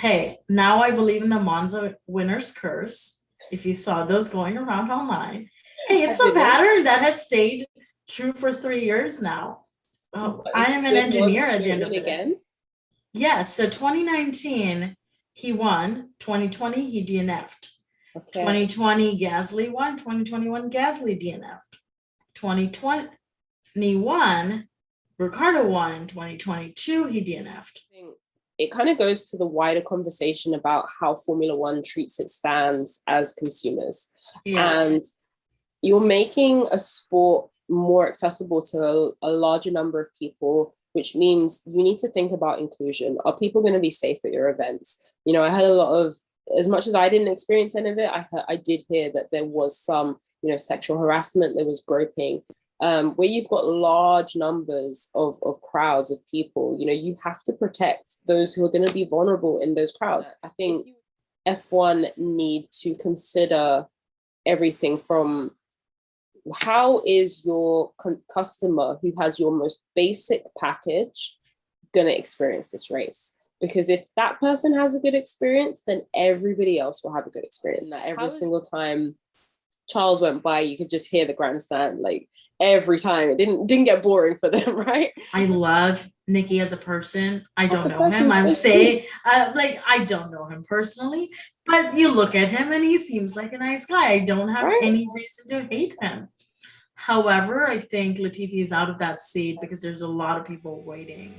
Hey, now I believe in the Monza winner's curse. If you saw those going around online, hey, I it's a didn't. pattern that has stayed true for 3 years now. But I am an did engineer Monza at the don't end win of the day. again? Yes, so 2019 he won, 2020 he DNF'd. Okay. 2020 Gasly won, 2021 Gasly DNF'd. 2021 Ricardo won, in 2022 he DNF'd. I think it kind of goes to the wider conversation about how Formula One treats its fans as consumers. Yeah, And you're making a sport more accessible to a larger number of people, which means you need to think about inclusion. Are people going to be safe at your events? I had a lot of, as much as I didn't experience any of it, I did hear that there was some, sexual harassment, there was groping. Where you've got large numbers of crowds of people, you have to protect those who are going to be vulnerable in those crowds. I think F1 need to consider everything from how is your customer who has your most basic package going to experience this race? Because if that person has a good experience, then everybody else will have a good experience. And that every single time Charles went by, you could just hear the grandstand like every time. It didn't get boring for them, right? I love Nikki as a person. I don't The know him. person I'm so sweet. saying, I don't know him personally, but you look at him and he seems like a nice guy. I don't have Right? any reason to hate him. However, I think Latifi is out of that seat because there's a lot of people waiting.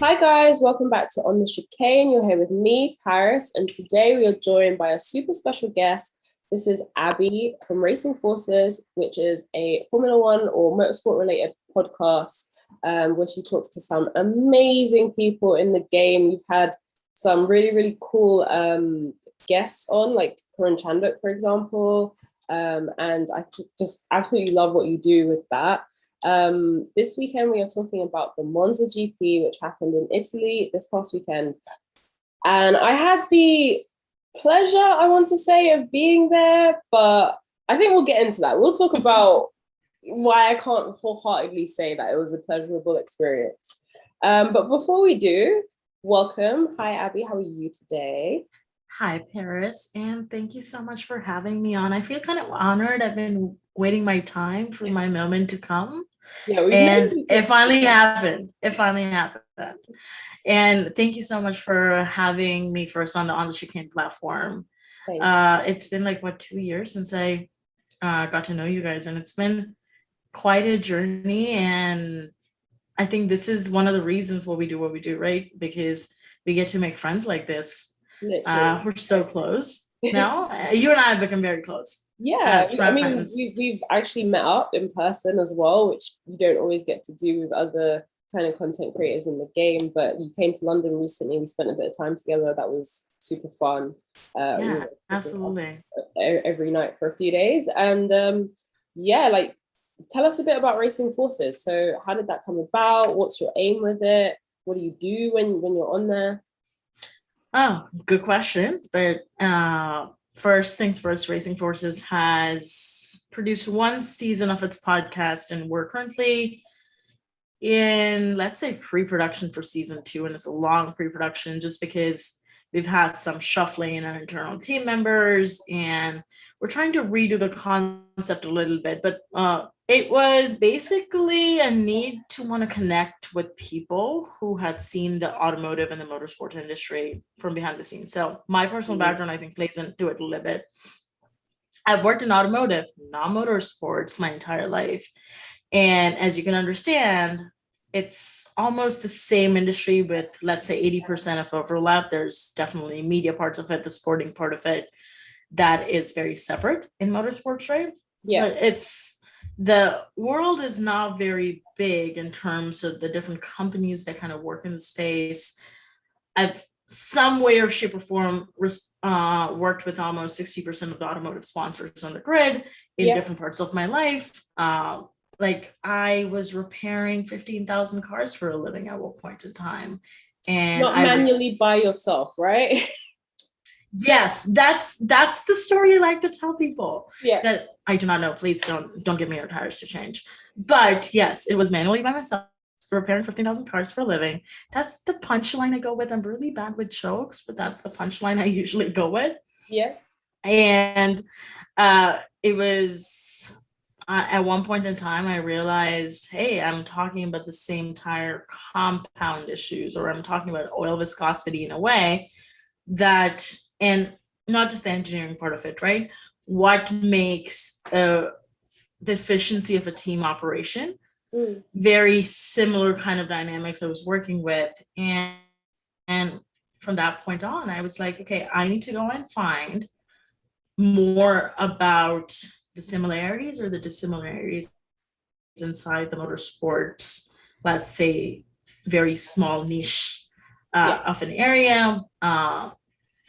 Hi guys, welcome back to On the Chicane. You're here with me, Paris, and today we are joined by a super special guest. This is Abby from Racing Forces, which is a Formula One or motorsport related podcast where she talks to some amazing people in the game. We've had some really, really cool guests on, like Corinne Chanduk, for example. And I just absolutely love what you do with that. This weekend, we are talking about the Monza GP, which happened in Italy this past weekend. And I had the pleasure, I want to say, of being there, but I think we'll get into that. We'll talk about why I can't wholeheartedly say that it was a pleasurable experience. But before we do, welcome. Hi, Abby. How are you today? Hi, Paris, and thank you so much for having me on. I feel kind of honored. I've been waiting my time for my moment to come, Yeah, we've known and you it for finally happened. It finally happened. And thank you so much for having me first on the Chicane platform. thanks. It's been like what 2 years since I got to know you guys, and it's been quite a journey. And I think this is one of the reasons what we do, right? Because we get to make friends like this. Literally. We're so close now. You and I have become very close Yeah, as I mean, friends. we've actually met up in person as well, which you don't always get to do with other kind of content creators in the game. But you came to London recently. We spent a bit of time together. That was super fun. We Yeah, were absolutely. every night for a few days, and yeah, like tell us a bit about Racing Forces. So, how did that come about? What's your aim with it? What do you do when you're on there? Oh, good question. But first things first, Racing Forces has produced one season of its podcast, and we're currently in, let's say, pre-production for season two, and it's a long pre-production just because we've had some shuffling in our internal team members, and we're trying to redo the concept a little bit. But it was basically a need to want to connect with people who had seen the automotive and the motorsports industry from behind the scenes. So my personal background, I think, plays into it a little bit. I've worked in automotive, not motorsports, my entire life. And as you can understand, it's almost the same industry with, let's say, 80% of overlap. There's definitely media parts of it, the sporting part of it, that is very separate in motorsports, right? Yeah, But the world is not very big in terms of the different companies that kind of work in the space. I've some way or shape or form worked with almost 60% of the automotive sponsors on the grid in yeah. different parts of my life. Like I was repairing 15,000 cars for a living at one point in time. And Not I was manually by yourself, right? Yes, that's the story I like to tell people. Yeah. That I do not know. Please don't give me your tires to change. But yes, it was manually by myself, repairing 15,000 cars for a living. That's the punchline I go with. I'm really bad with jokes, but that's the punchline I usually go with. Yeah. And it was at one point in time I realized, hey, I'm talking about the same tire compound issues, or I'm talking about oil viscosity in a way that, and not just the engineering part of it, right? What makes the efficiency of a team operation, very similar kind of dynamics I was working with. And from that point on, I was like, okay, I need to go and find more about the similarities or the dissimilarities inside the motorsports, let's say, very small niche of an area.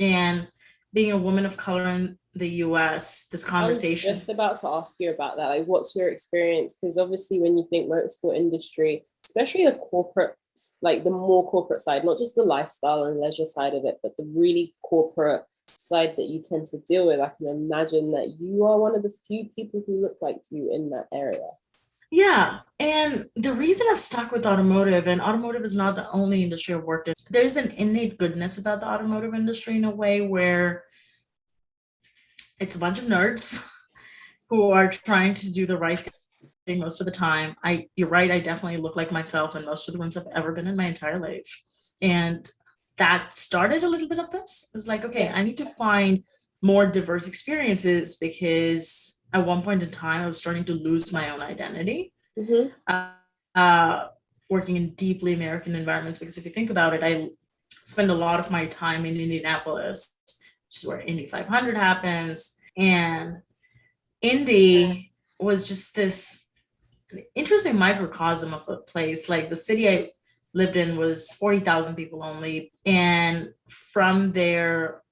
And being a woman of color in the US, this conversation. I was just about to ask you about that. Like, what's your experience? Because obviously, when you think motorsport industry, especially the corporate, like the more corporate side, not just the lifestyle and leisure side of it, but the really corporate side that you tend to deal with, I can imagine that you are one of the few people who look like you in that area. Yeah. And the reason I've stuck with automotive, and automotive is not the only industry I've worked in, there's an innate goodness about the automotive industry in a way where it's a bunch of nerds who are trying to do the right thing most of the time. You're right, I definitely look like myself in most of the rooms I've ever been in my entire life. And that started a little bit of this. It was like, okay, I need to find more diverse experiences, because at one point in time I was starting to lose my own identity. Working in deeply American environments, because if you think about it, I spend a lot of my time in Indianapolis, which is where Indy 500 happens. And Indy was just this interesting microcosm of a place. Like the city I lived in was 40,000 people only. And from there,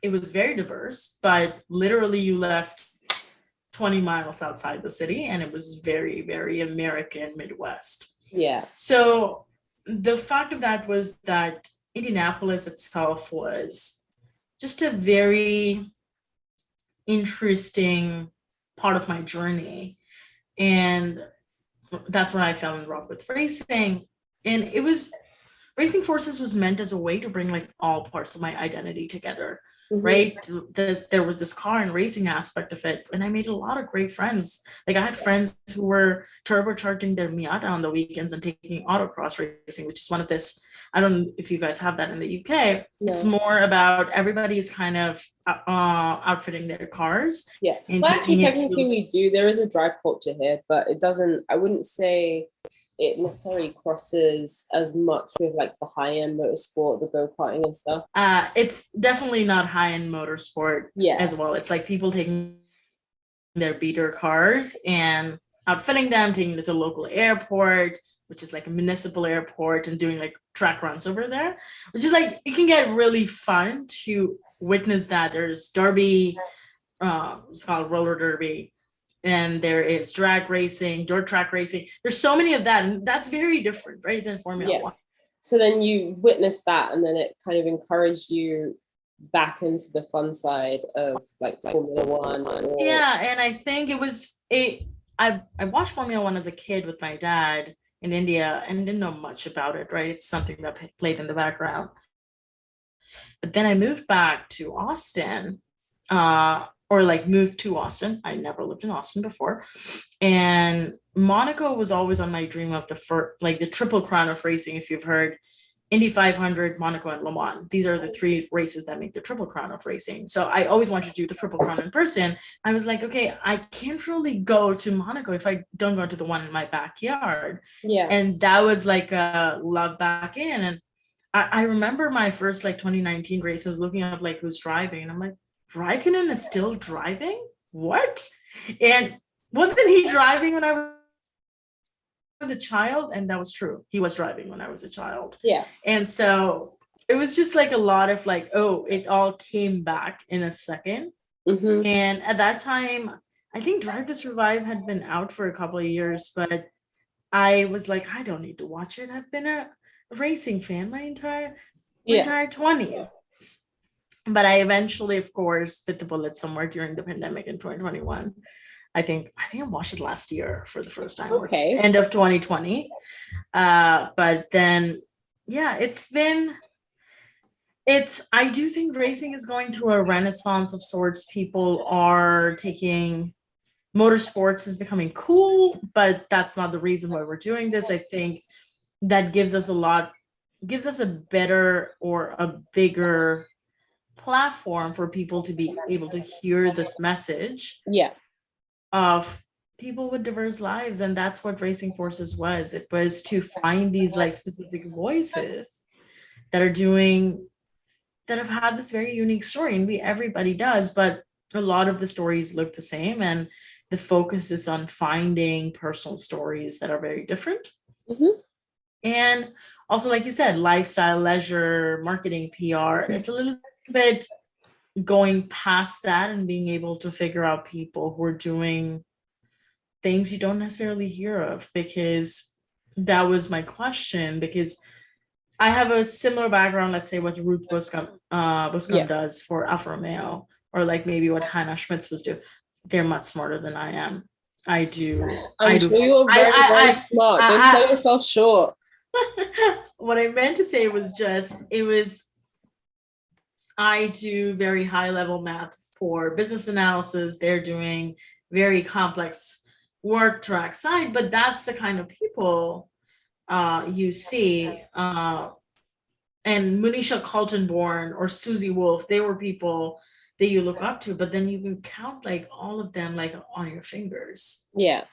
it was very diverse, but literally you left 20 miles outside the city and it was very, very American Midwest. Yeah. So the fact of that was that Indianapolis itself was just a very interesting part of my journey. And that's when I fell in love with racing. And it was, Racing Forces was meant as a way to bring like all parts of my identity together. Right? There was this car and racing aspect of it. And I made a lot of great friends. Like I had friends who were turbocharging their Miata on the weekends and taking autocross racing, which is one of this, I don't know if you guys have that in the UK. No. It's more about everybody's kind of outfitting their cars. Yeah. Well, actually, technically we do. There is a drive culture here, but it doesn't, I wouldn't say it necessarily crosses as much with like the high-end motorsport, the go-karting and stuff. It's definitely not high-end motorsport as well. It's like people taking their beater cars and outfitting them, taking them to the local airport, which is like a municipal airport, and doing like track runs over there, which is like, it can get really fun to witness that. There's derby, it's called roller derby, and there is drag racing, dirt track racing. There's so many of that, and that's very different, right, than Formula One. So then you witnessed that, and then it kind of encouraged you back into the fun side of like Formula One. Yeah, and I think it was I watched Formula One as a kid with my dad in India and didn't know much about it, right? It's something that played in the background. But then I moved back to Austin, moved to Austin. I never lived in Austin before. And Monaco was always on my dream of the triple crown of racing, if you've heard. Indy 500, Monaco, and Le Mans. These are the three races that make the triple crown of racing. So I always wanted to do the triple crown in person. I was like, okay, I can't really go to Monaco if I don't go to the one in my backyard. Yeah. And that was like a love back in. And I remember my first 2019 race, I was looking up who's driving, and I'm like, Raikkonen is still driving? What? And wasn't he driving when I was a child? And that was true. He was driving when I was a child. Yeah. And so it was just a lot of it all came back in a second. And at that time, I think Drive to Survive had been out for a couple of years, but I was like, I don't need to watch it. I've been a racing fan my entire 20s. But I eventually, of course, bit the bullet somewhere during the pandemic in 2021. I think I watched it last year for the first time, or end of 2020. But then, yeah, I do think racing is going through a renaissance of sorts. People are taking motorsports is becoming cool, but that's not the reason why we're doing this. I think that gives us a better or a bigger platform for people to be able to hear this message of people with diverse lives. And that's what Racing Forces was. It was to find these like specific voices that have had this very unique story, and everybody does, but a lot of the stories look the same, and the focus is on finding personal stories that are very different. And also, like you said, lifestyle, leisure, marketing, PR, it's a little bit going past that and being able to figure out people who are doing things you don't necessarily hear of, because that was my question, because I have a similar background, let's say what Ruth Buscom does for Alfa Romeo, or like maybe what Hannah Schmitz was doing. They're much smarter than I am. I'm sure you're very smart. Don't sell yourself short. What I meant to say was I do very high level math for business analysis. They're doing very complex work track side, but that's the kind of people you see. And Manisha Coltonborn or Susie Wolf, they were people that you look up to, but then you can count like all of them like on your fingers. Yeah.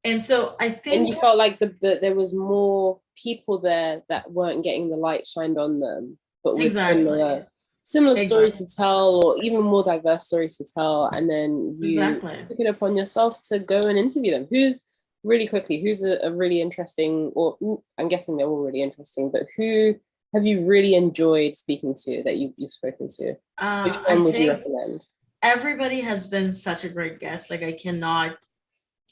And so I think, and you felt like there was more people there that weren't getting the light shined on them, but with similar stories to tell, or even more diverse stories to tell. And then you took it upon yourself to go and interview them. Who's a really interesting, or I'm guessing they're all really interesting, but who have you really enjoyed speaking to that you've spoken to? Which one would you recommend? Everybody has been such a great guest. Like, I cannot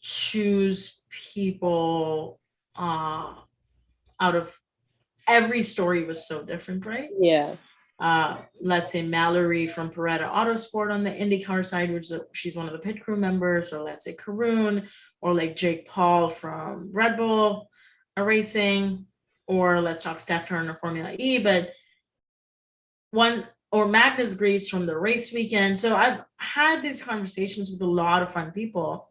choose people out of every story was so different, right? Yeah. Let's say Mallory from Beretta Autosport on the IndyCar side, she's one of the pit crew members, or let's say Karun, or like Jake Paul from Red Bull Racing, or let's talk Steph Turner Formula E, but or Magnus Greaves from the race weekend. So I've had these conversations with a lot of fun people.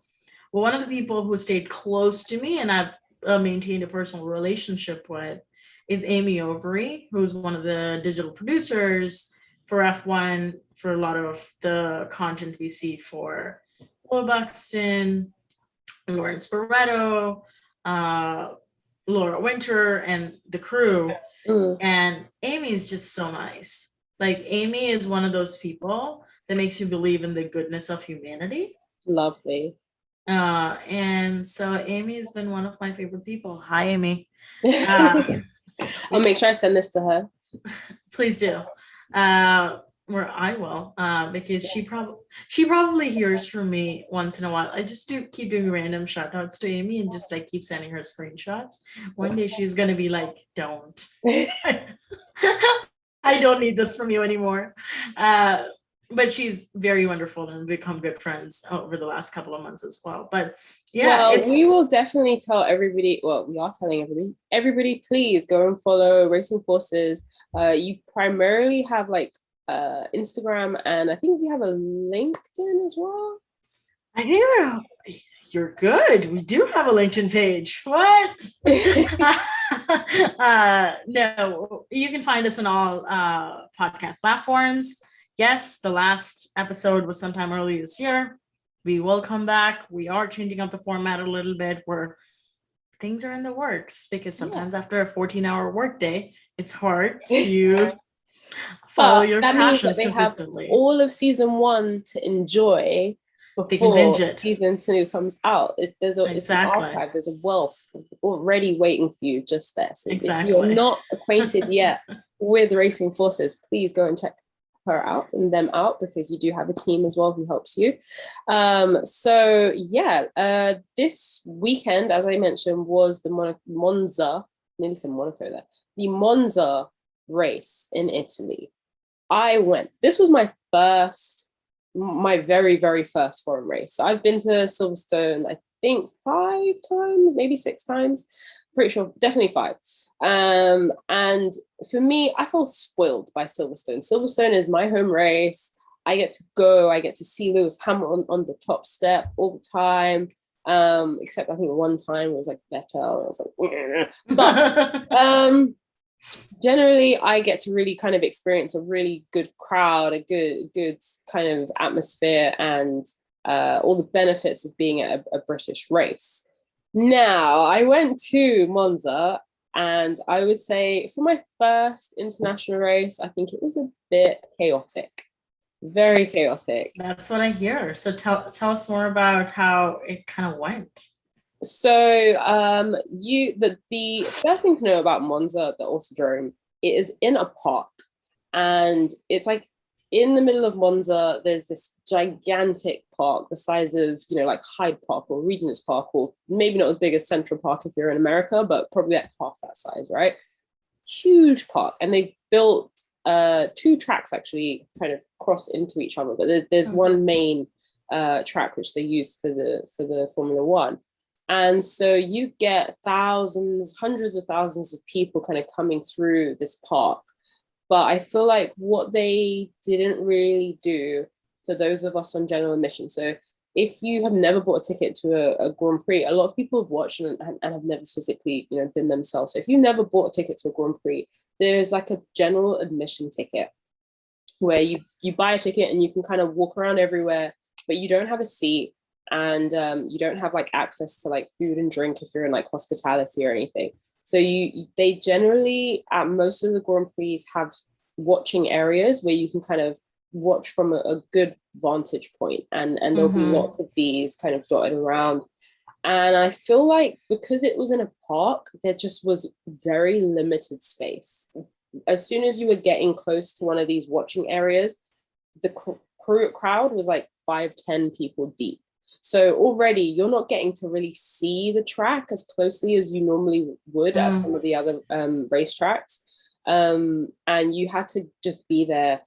Well, one of the people who stayed close to me and I've maintained a personal relationship with is Amy Overy, who's one of the digital producers for F1 for a lot of the content we see for Will Buxton, Lawrence Barretto, Laura Winter, and the crew. And Amy is just so nice. Like, Amy is one of those people that makes you believe in the goodness of humanity. Lovely. And so Amy has been one of my favorite people. Hi, Amy. I'll make sure I send this to her. Please do. Or I will, because she probably hears from me once in a while. I just keep doing random shout outs to Amy and just like keep sending her screenshots. One day she's gonna be like, don't. I don't need this from you anymore. But she's very wonderful and become good friends over the last couple of months as well. But yeah, we will definitely tell everybody. Well, we are telling everybody. Everybody, please go and follow Racing Forces. You primarily have like Instagram, and I think you have a LinkedIn as well. I think you're good. We do have a LinkedIn page. What? No, you can find us on all podcast platforms. Yes, the last episode was sometime early this year. We will come back. We are changing up the format a little bit, where things are in the works, because sometimes after a 14-hour workday, it's hard to follow your passions consistently. Have all of season 1 to enjoy before season 2 comes out. It's an archive. There's a wealth already waiting for you just there. So if you're not acquainted yet with Racing Forces, please go and check her out and them out, because you do have a team as well who helps you. So yeah, this weekend, as I mentioned, was the Monza, nearly said Monaco there, the Monza race in Italy. I went. This was my very, very first foreign race. So I've been to Silverstone, I think 5 times, maybe 6 times. Pretty sure, definitely 5. And for me, I feel spoiled by Silverstone. Silverstone is my home race. I get to go, I get to see Lewis Hamilton on the top step all the time. Except I think one time it was like better. I was like, but generally I get to really kind of experience a really good crowd, a good kind of atmosphere, and all the benefits of being at a British race. Now, I went to Monza, and I would say for my first international race, I think it was a bit chaotic, very chaotic. That's what I hear. So tell us more about how it kind of went. So the first thing to know about Monza, the Autodrome, it is in a park, and it's like in the middle of Monza. There's this gigantic park, the size of like Hyde Park or Regent's Park, or maybe not as big as Central Park if you're in America, but probably like half that size, right? Huge park, and they've built 2 tracks actually kind of cross into each other, but there's one main track which they use for the Formula One. And so you get thousands, hundreds of thousands of people kind of coming through this park. But I feel like what they didn't really do for those of us on general admission. So if you have never bought a ticket to a Grand Prix, a lot of people have watched and have never physically, been themselves. So if you never bought a ticket to a Grand Prix, there's like a general admission ticket where you buy a ticket and you can kind of walk around everywhere, but you don't have a seat, and you don't have like access to like food and drink if you're in like hospitality or anything. So they generally at most of the Grand Prix have watching areas where you can kind of watch from a good vantage point, and there'll be lots of these kind of dotted around. And I feel like because it was in a park, there just was very limited space. As soon as you were getting close to one of these watching areas, the crowd was like 5-10 people deep. So already you're not getting to really see the track as closely as you normally would at some of the other racetracks. And you had to just be there.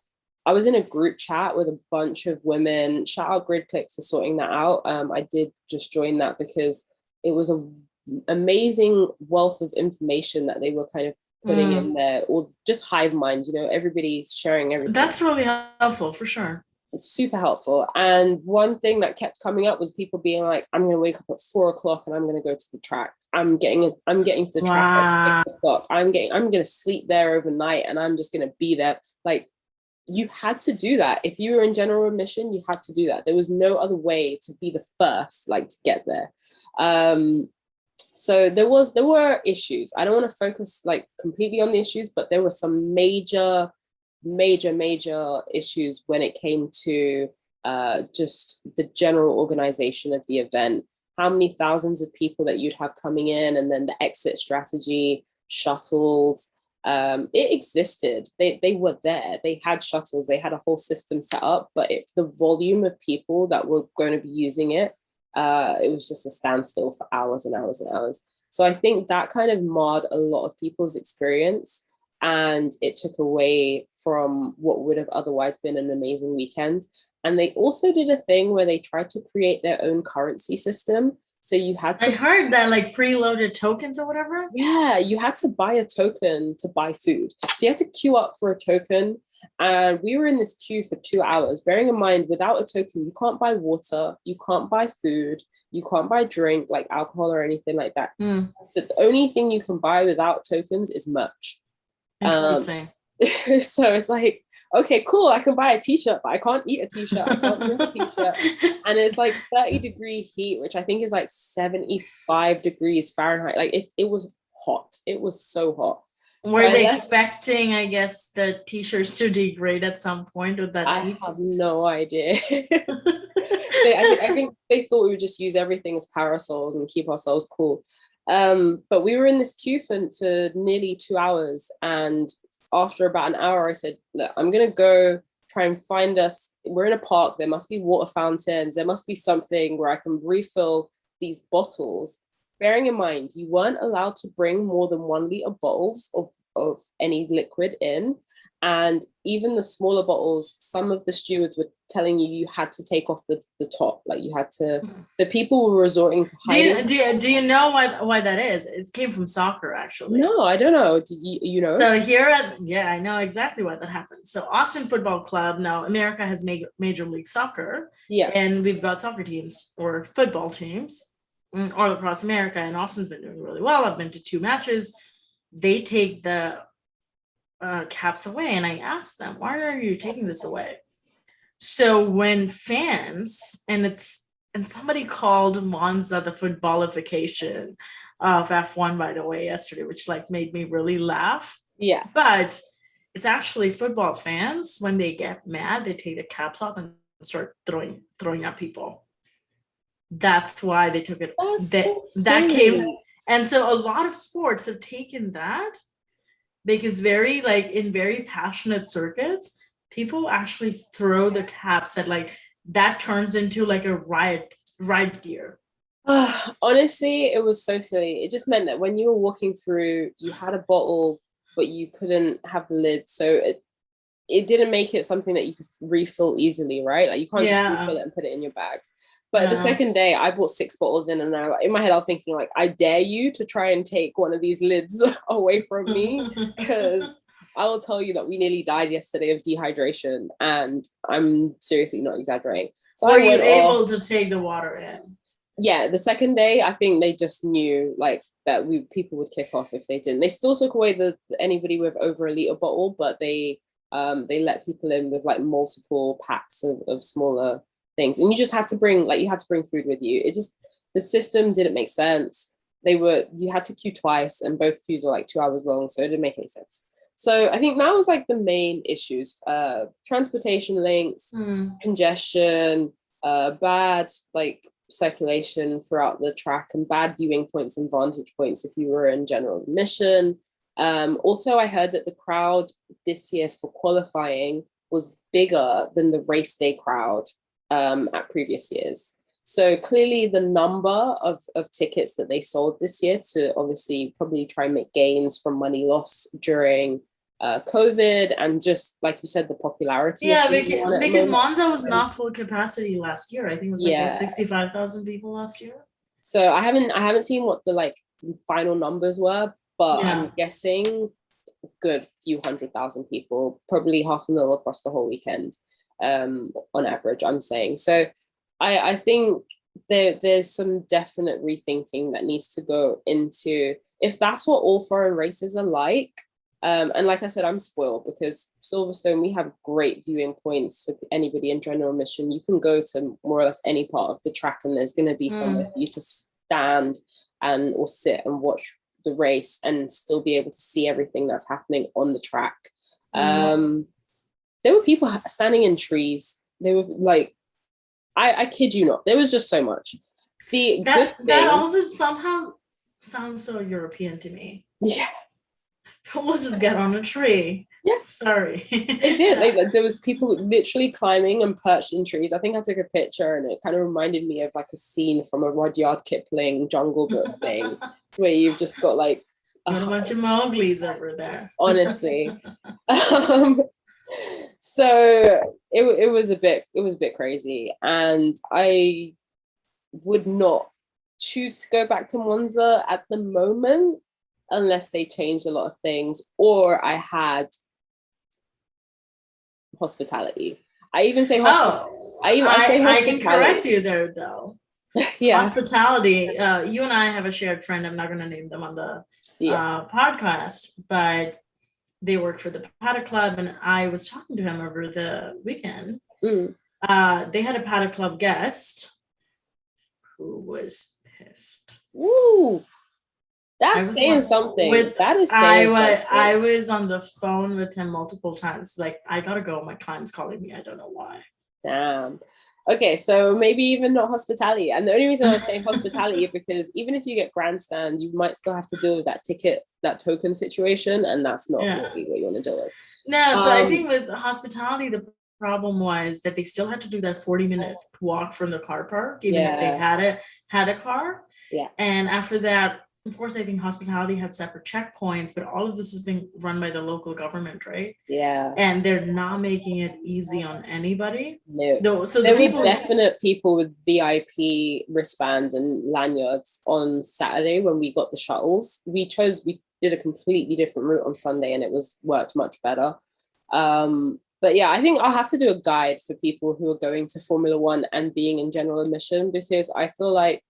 I was in a group chat with a bunch of women. Shout out GridClick for sorting that out. I did just join that because it was an amazing wealth of information that they were kind of putting in there, or just hive mind, everybody's sharing everything. That's really helpful for sure. It's super helpful. And one thing that kept coming up was people being like, I'm going to wake up at 4 o'clock and I'm going to go to the track. I'm getting to the track at 6 o'clock. I'm going to sleep there overnight and I'm just going to be there. Like, you had to do that. If you were in general admission, you had to do that. There was no other way to be the first, like, to get there. So there were issues. I don't want to focus like completely on the issues, but there were some major issues when it came to just the general organization of the event. How many thousands of people that you'd have coming in, and then the exit strategy, shuttles. It existed. They were there. They had shuttles. They had a whole system set up, but the volume of people that were going to be using it, it was just a standstill for hours and hours and hours. So I think that kind of marred a lot of people's experience, and it took away from what would have otherwise been an amazing weekend. And they also did a thing where they tried to create their own currency system. So you had to... I heard that, like preloaded tokens or whatever. Yeah, you had to buy a token to buy food. So you had to queue up for a token. And we were in this queue for 2 hours. Bearing in mind, without a token, you can't buy water, you can't buy food, you can't buy drink, like alcohol or anything like that. So the only thing you can buy without tokens is merch. Interesting. So it's like, okay, cool, I can buy a t-shirt, but I can't eat a t-shirt, I can't drink a t-shirt. And it's like 30-degree heat, which I think is like 75 degrees Fahrenheit. Like it was hot. It was so hot. Were they expecting, I guess, the t-shirts to degrade at some point with that heat? I have no idea. I think they thought we would just use everything as parasols and keep ourselves cool. But we were in this queue for nearly 2 hours, and after about an hour, I said, look, I'm going to go try and find us. We're in a park. There must be water fountains. There must be something where I can refill these bottles. Bearing in mind, you weren't allowed to bring more than 1 liter bottles of any liquid in. And even the smaller bottles, some of the stewards were telling you had to take off the top, like you had to. So people were resorting to hiding. Do you know why that is? It came from soccer, actually. No, I don't know. Do you know? So I know exactly why that happened. So Austin Football Club, now America has Major League Soccer. Yeah. And we've got soccer teams or football teams all across America. And Austin's been doing really well. I've been to 2 matches. They take the caps away, and I asked them, why are you taking this away? So when fans, and somebody called Monza the footballification of F1, by the way, yesterday, which like made me really laugh. Yeah. But it's actually football fans, when they get mad, they take the caps off and start throwing at people. That's why they took it. That came, and so a lot of sports have taken that, because in very passionate circuits, people actually throw the caps at, like, that turns into like a riot gear. Honestly, it was so silly. It just meant that when you were walking through, you had a bottle, but you couldn't have the lid. So it didn't make it something that you could refill easily, right? Like you can't just refill it and put it in your bag. But the second day, I bought 6 bottles in, and in my head, I was thinking, like, I dare you to try and take one of these lids away from me, because I will tell you that we nearly died yesterday of dehydration, and I'm seriously not exaggerating. So were you able to take the water in? Yeah, the second day, I think they just knew, like, that people would kick off if they didn't. They still took away anybody with over a liter bottle, but they let people in with like multiple packs of smaller things, and you just had to bring food with you. The system didn't make sense. You had to queue twice, and both queues were like 2 hours long, so it didn't make any sense. So I think that was like the main issues: transportation links, congestion, bad like circulation throughout the track, and bad viewing points and vantage points if you were in general admission. Also, I heard that the crowd this year for qualifying was bigger than the race day crowd at previous years. So clearly the number of tickets that they sold this year, to obviously probably try and make gains from money loss during COVID, and just like you said, the popularity. Yeah, because Monza was not full capacity last year. I think it was like 65,000 people last year. So I haven't seen what the like final numbers were, but I'm guessing good few 100,000 people, probably 500,000 across the whole weekend, on average, I'm saying. So I think there's some definite rethinking that needs to go into, if that's what all foreign races are like. And like I said, I'm spoiled because Silverstone, we have great viewing points for anybody in general admission. You can go to more or less any part of the track, and there's going to be somewhere for you to stand or sit and watch the race and still be able to see everything that's happening on the track. There were people standing in trees. They were like, I kid you not, there was just so much. That also somehow sounds so European to me. Yeah. We'll just get on a tree. Yeah. Sorry. It did. Like, there was people literally climbing and perched in trees. I think I took a picture, and it kind of reminded me of like a scene from a Rudyard Kipling Jungle Book thing, where you've just got like a bunch of Mowglis over there. Honestly. So it was a bit crazy, and I would not choose to go back to Monza at the moment unless they changed a lot of things, or I had hospitality. I even say hospitality. I can correct you there, though. Yeah. Hospitality. You and I have a shared friend. I'm not going to name them on the podcast, but they work for the Paddock Club, and I was talking to him over the weekend. They had a Paddock Club guest who was pissed. Woo! That's saying something. That is saying something. I was on the phone with him multiple times. Like, I gotta go. My client's calling me. I don't know why. Damn. Okay, so maybe even not hospitality. And the only reason I was saying hospitality is because even if you get grandstand, you might still have to deal with that token situation, and that's not really what you want to deal with. No, so I think with hospitality, the problem was that they still had to do that 40-minute walk from the car park, even if they had a car. Yeah. And after that, of course, I think hospitality had separate checkpoints, but all of this is being run by the local government, right? Yeah. And they're not making it easy on anybody. No. Though, so There the were people, definite people with VIP wristbands and lanyards on Saturday when we got the shuttles. We did a completely different route on Sunday and it was worked much better. But yeah, I think I'll have to do a guide for people who are going to Formula One and being in general admission, because I feel like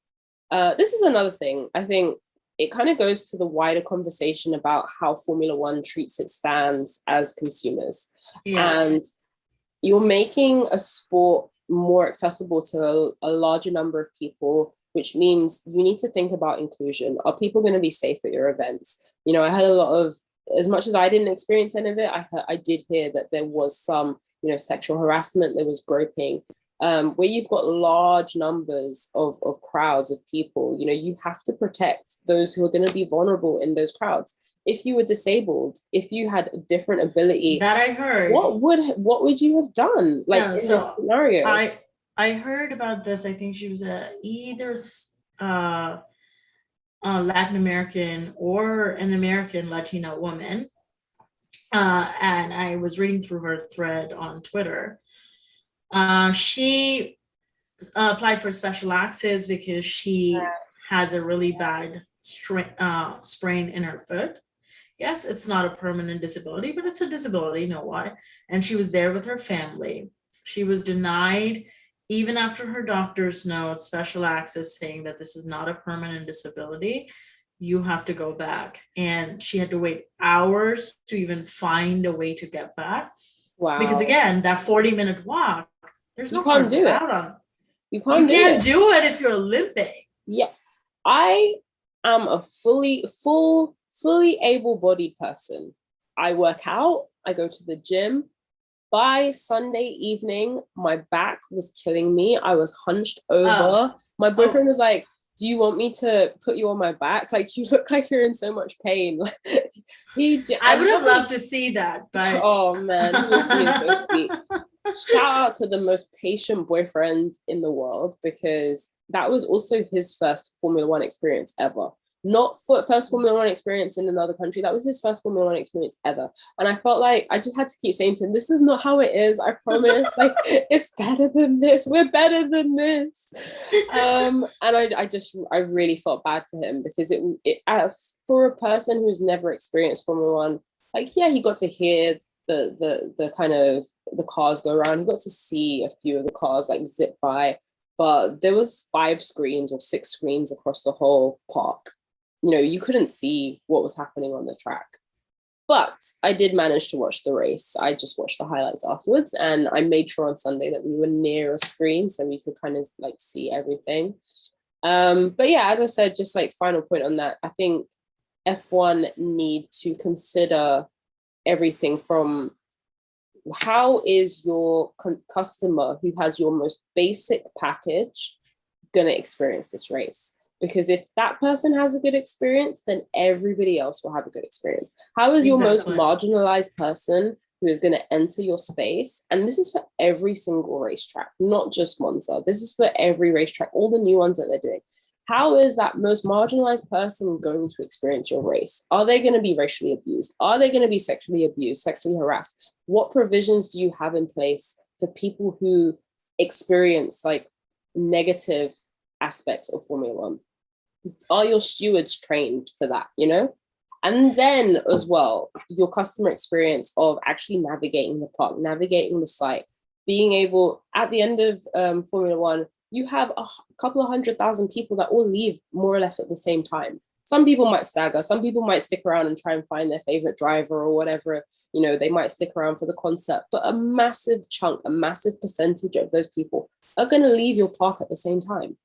this is another thing. I think it kind of goes to the wider conversation about how Formula One treats its fans as consumers. yeah, And you're making a sport more accessible to a larger number of people, which means you need to think about inclusion. Are people going to be safe at your events? You know, I had a lot of, as much as I didn't experience any of it, I did hear that there was some, sexual harassment, there was groping. Where you've got large numbers of crowds of people, you have to protect those who are going to be vulnerable in those crowds. If you were disabled, if you had a different ability, that I heard. what would you have done? Like, in So this scenario? I heard about this. I think she was either Latin American or an American Latina woman. And I was reading through her thread on Twitter. She applied for special access because she has a really bad sprain in her foot. Yes, it's not a permanent disability, but it's a disability, you know why? And she was there with her family. She was denied, even after her doctor's note, special access saying that this is not a permanent disability. You have to go back. And she had to wait hours to even find a way to get back. Wow. Because again, that 40-minute walk, there's no can't do it. on. You can't do it if you're limping. Yeah. I am a fully able-bodied person. I work out, I go to the gym. By Sunday evening, my back was killing me. I was hunched over. My boyfriend was like, do you want me to put you on my back? Like, you look like you're in so much pain. I would have loved to see that, but oh man, he is so sweet. Shout out to the most patient boyfriend in the world, because that was also his first Formula One experience ever. Not first Formula One experience in another country. That was his first Formula One experience ever. And I felt like I just had to keep saying to him, this is not how it is. I promise. Like, it's better than this. We're better than this. And I really felt bad for him, because for a person who's never experienced Formula One, like, yeah, he got to hear the kind of the cars go around. He got to see a few of the cars like zip by, but there was 5 screens or 6 screens across the whole park. You couldn't see what was happening on the track. But I did manage to watch the race. I just watched the highlights afterwards, and I made sure on Sunday that we were near a screen so we could kind of like see everything. But yeah, as I said, just like final point on that, I think F1 need to consider everything from how is your customer who has your most basic package going to experience this race? Because if that person has a good experience, then everybody else will have a good experience. How is your most marginalized person who is going to enter your space? And this is for every single racetrack, not just Monza. This is for every racetrack, all the new ones that they're doing. How is that most marginalized person going to experience your race? Are they going to be racially abused? Are they going to be sexually abused, sexually harassed? What provisions do you have in place for people who experience like negative aspects of Formula One? Are your stewards trained for that, And then as well, your customer experience of actually navigating the park, navigating the site, being able, at the end of Formula One, you have a couple of 100,000 people that all leave more or less at the same time. Some people might stagger, some people might stick around and try and find their favorite driver or whatever, they might stick around for the concert, but a massive chunk, a massive percentage of those people are going to leave your park at the same time.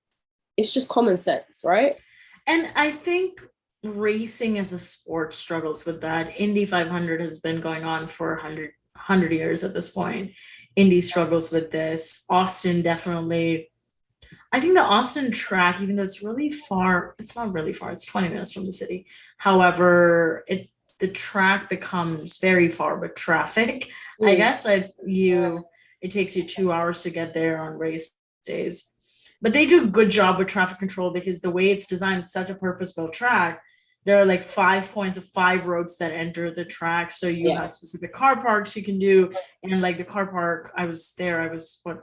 It's just common sense, right? And I think racing as a sport struggles with that. Indy 500 has been going on for 100 years at this point. Indy struggles with this. Austin definitely. I think the Austin track, even though it's really far, it's not really far. It's 20 minutes from the city. However, the track becomes very far with traffic. I guess it takes you 2 hours to get there on race days. but they do a good job with traffic control because the way it's designed, it's such a purpose-built track. There are like 5 points of 5 roads that enter the track. So you have specific car parks you can do. And like the car park, I was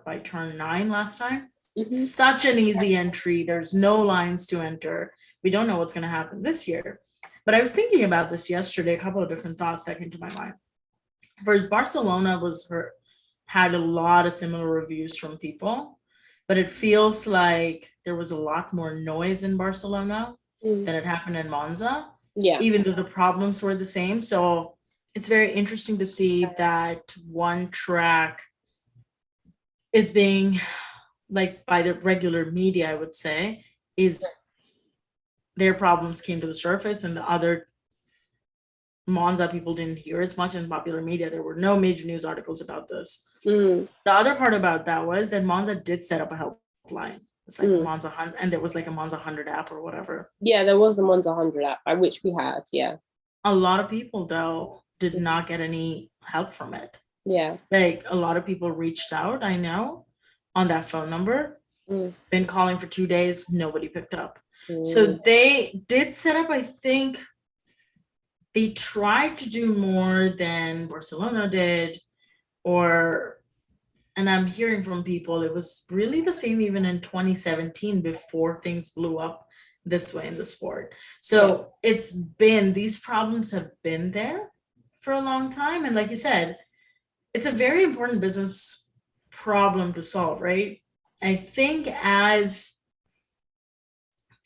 by turn 9 last time. Such an easy entry. There's no lines to enter. We don't know what's going to happen this year. But I was thinking about this yesterday, a couple of different thoughts that came to my mind. First, Barcelona had a lot of similar reviews from people, but it feels like there was a lot more noise in Barcelona than it happened in Monza, even though the problems were the same. So it's very interesting to see that one track is being, like, by the regular media, I would say, is their problems came to the surface, and the other Monza people didn't hear as much in popular media. There were no major news articles about this. The other part about that was that Monza did set up a helpline. It's like a Monza 100, and there was like a Monza 100 app or whatever. Yeah, there was the Monza 100 app, which we had, A lot of people, though, did not get any help from it. Yeah. Like, a lot of people reached out, I know, on that phone number. Been calling for 2 days, nobody picked up. So they did set up, I think, they tried to do more than Barcelona did, and I'm hearing from people, it was really the same even in 2017 before things blew up this way in the sport. So these problems have been there for a long time. And like you said, it's a very important business problem to solve, right? I think as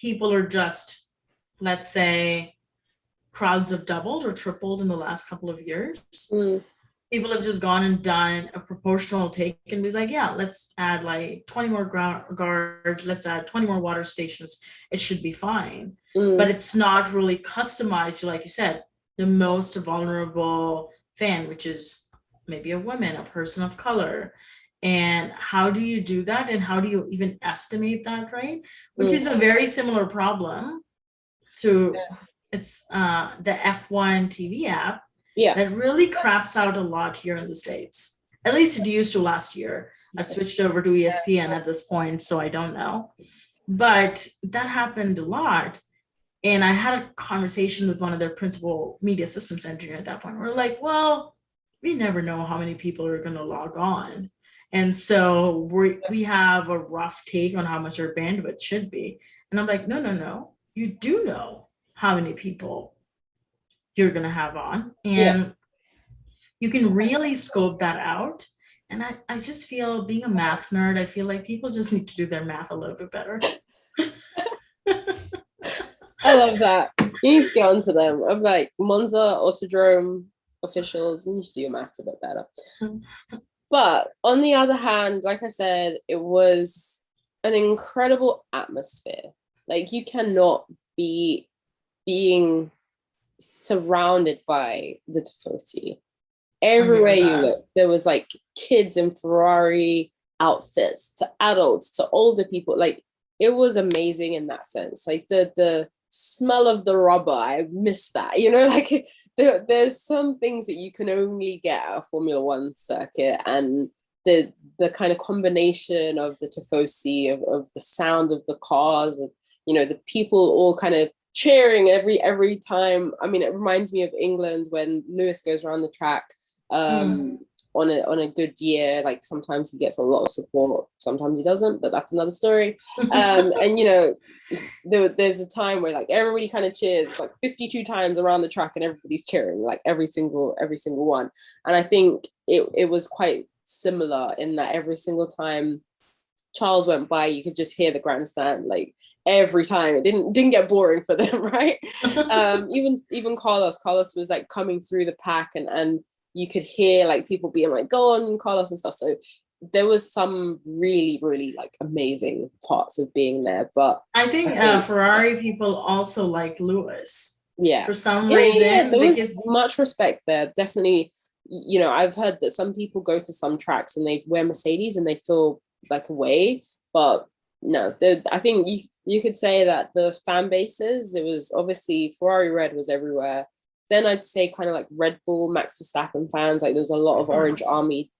people are just, let's say, crowds have doubled or tripled in the last couple of years. People have just gone and done a proportional take and be like, yeah, let's add like 20 more guards, let's add 20 more water stations. It should be fine. But it's not really customized to, like you said, the most vulnerable fan, which is maybe a woman, a person of color. And how do you do that? And how do you even estimate that, right? Which is a very similar problem to it's the F1 TV app that really craps out a lot here in the States. At least it used to last year. I've switched over to ESPN at this point, so I don't know. But that happened a lot. And I had a conversation with one of their principal media systems engineer at that point. We're like, well, we never know how many people are going to log on. And so we have a rough take on how much our bandwidth should be. And I'm like, no. You do know how many people you're going to have on. And you can really scope that out. And I just feel, being a math nerd, I feel like people just need to do their math a little bit better. I love that. You need to get onto them. I'm like, Monza Autodrome officials, you need to do your maths a bit better. But on the other hand, like I said, it was an incredible atmosphere. Like, you cannot be being surrounded by the Tifosi. Everywhere you look, there was like kids in Ferrari outfits, to adults, to older people. Like, it was amazing in that sense. Like, the smell of the rubber, I miss that. You know, like there's some things that you can only get at a Formula One circuit, and the kind of combination of the Tifosi, of the sound of the cars, of, you know, the people all kind of cheering every time. I mean, it reminds me of England when Lewis goes around the track on a good year. Like, sometimes he gets a lot of support, sometimes he doesn't, but that's another story. And you know, there's a time where like everybody kind of cheers like 52 times around the track, and everybody's cheering, like every single one. And I think it was quite similar in that every single time Charles went by, you could just hear the grandstand like every time. It didn't get boring for them, right? Even Carlos was like coming through the pack, and you could hear like people being like, go on, Carlos, and stuff. So there was some really, really like amazing parts of being there. But I think Ferrari people also like Lewis. Yeah. For some reason. There was much respect there. Definitely, you know, I've heard that some people go to some tracks and they wear Mercedes and they feel like away. But no, I think you could say that the fan bases, it was obviously Ferrari Red was everywhere. Then I'd say kind of like Red Bull, Max Verstappen fans. Like, there was a lot of Orange Army,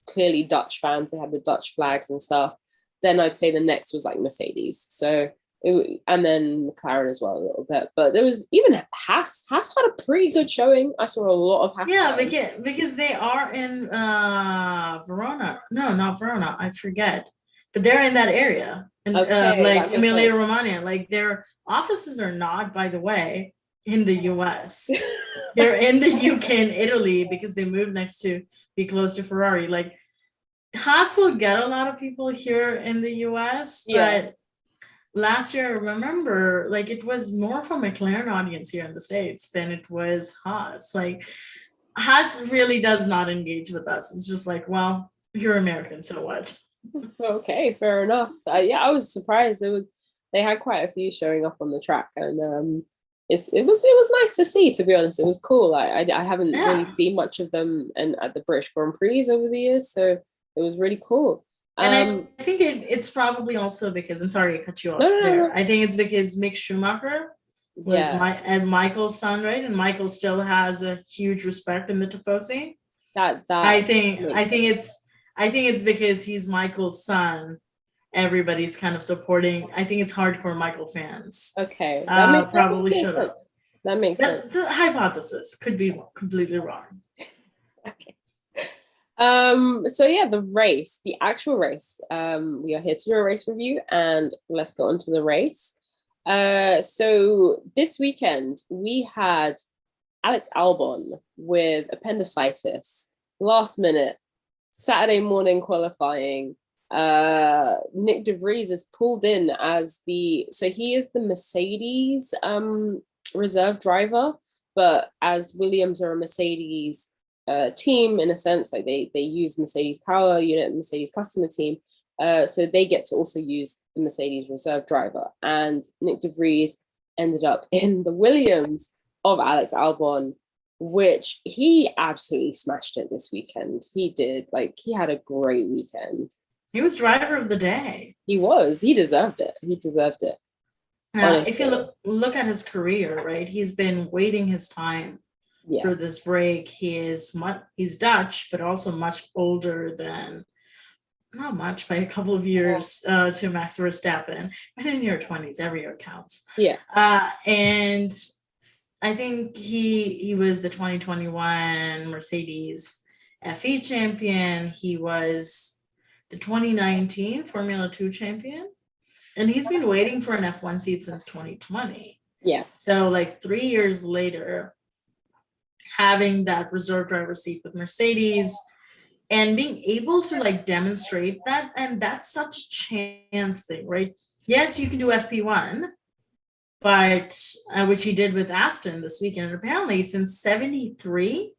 clearly Dutch fans. They had the Dutch flags and stuff. then I'd say the next was like Mercedes. So and then McLaren as well a little bit. But there was even Haas. Haas had a pretty good showing. I saw a lot of Haas. Yeah, because they are in Verona. No, not Verona. I forget. But they're in that area. And like Emilia Romagna. Like their offices are not, by the way, in the US. They're in the UK and Italy because they moved to be close to Ferrari. Like Haas will get a lot of people here in the US, but last year, I remember, like it was more from a McLaren audience here in the States than it was Haas. Like Haas really does not engage with us. It's just like, well, you're American, so what? Okay, fair enough. I was surprised. They had quite a few showing up on the track, and it was nice to see. To be honest, it was cool. I haven't really seen much of them at the British Grand Prix over the years, so it was really cool. And I think it's probably also because, I'm sorry to cut you off there. No. I think it's because Mick Schumacher was Michael's son, right? And Michael still has a huge respect in the Tifosi. I think it's because he's Michael's son. Everybody's kind of supporting. I think it's hardcore Michael fans. Okay, probably should have. That makes sense. The hypothesis could be completely wrong. Okay. So yeah, the actual race. We are here to do a race review, and let's go on to the race. So this weekend we had Alex Albon with appendicitis, last minute, Saturday morning qualifying. Nick de Vries is pulled in he is the Mercedes reserve driver, but as Williams are a Mercedes team in a sense, like they use Mercedes power unit, Mercedes customer team, so they get to also use the Mercedes reserve driver, and Nick de Vries ended up in the Williams of Alex Albon, which he absolutely smashed it this weekend. He did. Like, he had a great weekend. He was driver of the day. He deserved it. Now, if you look at his career, right, he's been waiting his time for this break. He's Dutch, but also much older than, not much, by a couple of years to Max Verstappen. But in your 20s, every year counts. Yeah. And I think he was the 2021 Mercedes FE champion. He was the 2019 Formula 2 champion. And he's been waiting for an F1 seat since 2020. Yeah. So like 3 years later, having that reserve driver seat with Mercedes and being able to like demonstrate that, and that's such a chance thing, right? Yes, you can do FP1, but which he did with Aston this weekend. And apparently since 73,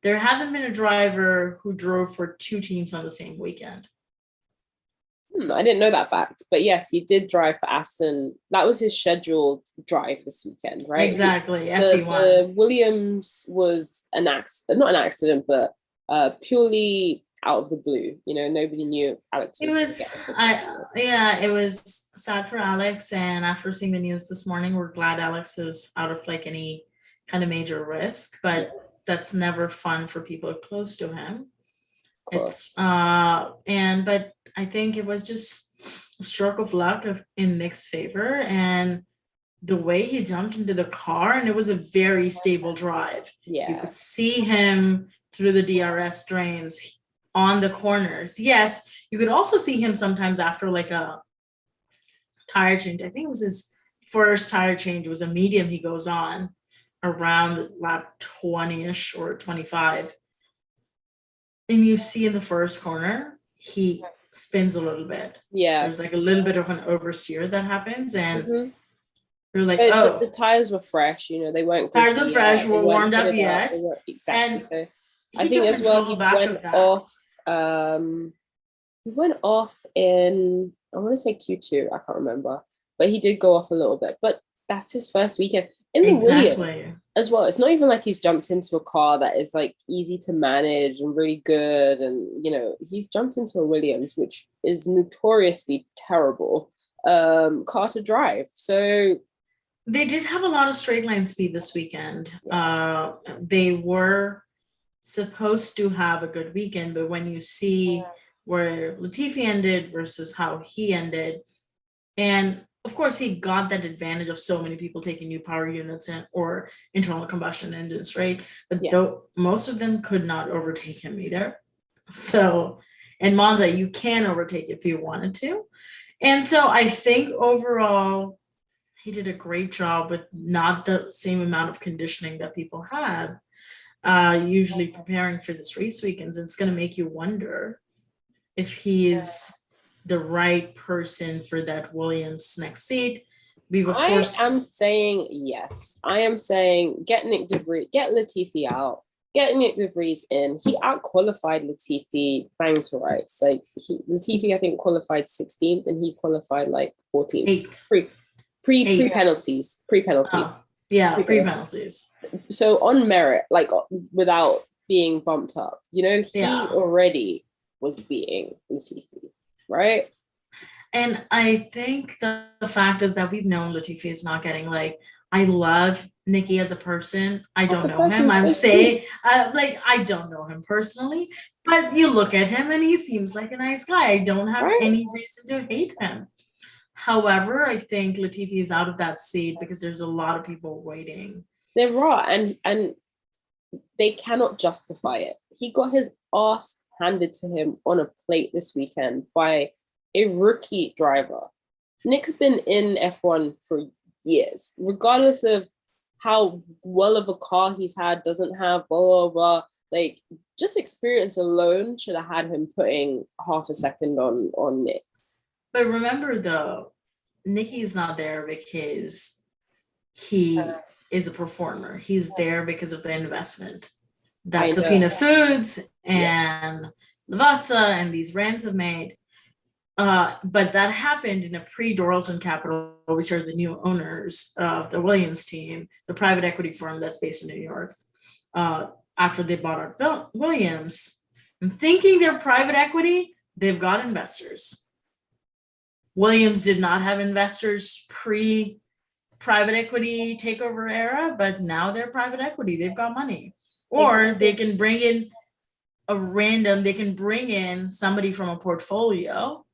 there hasn't been a driver who drove for two teams on the same weekend. I didn't know that fact, but yes, he did drive for Aston. That was his scheduled drive this weekend, right? Exactly. The Williams was not an accident, but purely out of the blue. You know, nobody knew Alex was. It was sad for Alex, and after seeing the news this morning, we're glad Alex is out of like any kind of major risk, but that's never fun for people close to him. It's but I think it was just a stroke of luck in Nick's favor, and the way he jumped into the car, and it was a very stable drive. Yeah, you could see him through the DRS drains on the corners. Yes, you could also see him sometimes after like a tire change. I think it was his first tire change. It was a medium he goes on around lap 20-ish or 25. And you see in the first corner, he spins a little bit. Yeah. There's like a little bit of an oversteer that happens. And you're like, the tires were fresh, you know, they weren't. Tires were fresh, were warmed up yet. Exactly. And I think as well, he went off in, I want to say Q2, I can't remember. But he did go off a little bit. But that's his first weekend. In the Williams as well, it's not even like he's jumped into a car that is like easy to manage and really good, and you know, he's jumped into a Williams, which is notoriously terrible car to drive. So they did have a lot of straight line speed this weekend. They were supposed to have a good weekend, but when you see where Latifi ended versus how he ended. And of course, he got that advantage of so many people taking new power units or internal combustion engines, right? But though most of them could not overtake him either. So in Monza, you can overtake if you wanted to. And so I think overall, he did a great job with not the same amount of conditioning that people have, usually preparing for this race weekends. It's going to make you wonder if he's the right person for that Williams next seat. I am saying yes. I am saying get Nick de Vries, get Latifi out, get Nick de Vries in. He out-qualified Latifi bang to rights. Like Latifi, I think, qualified 16th and he qualified like 14th. Pre penalties. Yeah, pre-penalties. So on merit, like without being bumped up, you know, he already was beating Latifi, right? And I think the fact is that we've known Latifi is not getting like, I love Nikki as a person. I don't know him. I'm saying, like, I don't know him personally, but you look at him and he seems like a nice guy. I don't have any reason to hate him. However, I think Latifi is out of that seat because there's a lot of people waiting. There are, and they cannot justify it. He got his ass handed to him on a plate this weekend by a rookie driver. Nick's been in F1 for years, regardless of how well of a car he's had, doesn't have, blah, blah, blah. Like, just experience alone should have had him putting half a second on Nick. But remember, though, Nicky's not there because he is a performer. He's there because of the investment that Sofina Foods and Lavazza and these brands have made. But that happened in a pre-Doralton Capital, which are the new owners of the Williams team, the private equity firm that's based in New York. After they bought out Williams, and thinking they're private equity, they've got investors. Williams did not have investors pre-private equity takeover era, but now they're private equity. They've got money. Or they can bring in somebody from a portfolio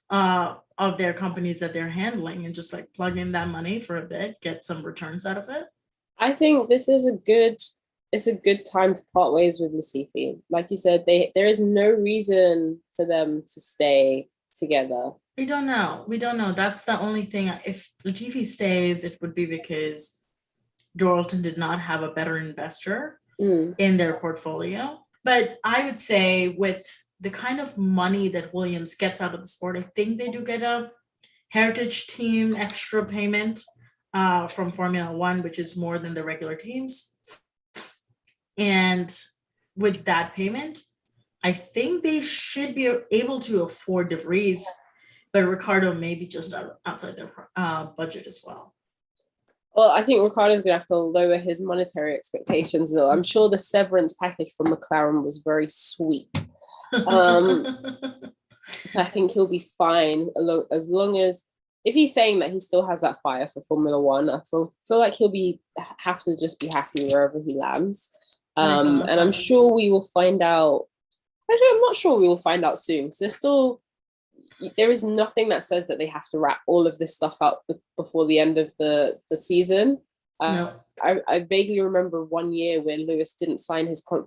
of their companies that they're handling and just like plug in that money for a bit, get some returns out of it. I think this is a good time to part ways with Latifi. Like you said, there is no reason for them to stay together. We don't know. That's the only thing. If Latifi stays, it would be because Doralton did not have a better investor in their portfolio. But I would say with the kind of money that Williams gets out of the sport, I think they do get a heritage team extra payment from Formula One, which is more than the regular teams. And with that payment, I think they should be able to afford de Vries, but Ricardo may be just outside their budget as well. Well, I think Ricardo's going to have to lower his monetary expectations, though. I'm sure the severance package from McLaren was very sweet. I think he'll be fine as long as, if he's saying that he still has that fire for Formula One, I feel like he'll have to just be happy wherever he lands. And I'm sure we will find out. Actually, I'm not sure we will find out soon because there is nothing that says that they have to wrap all of this stuff up before the end of the season. No. I vaguely remember one year where Lewis didn't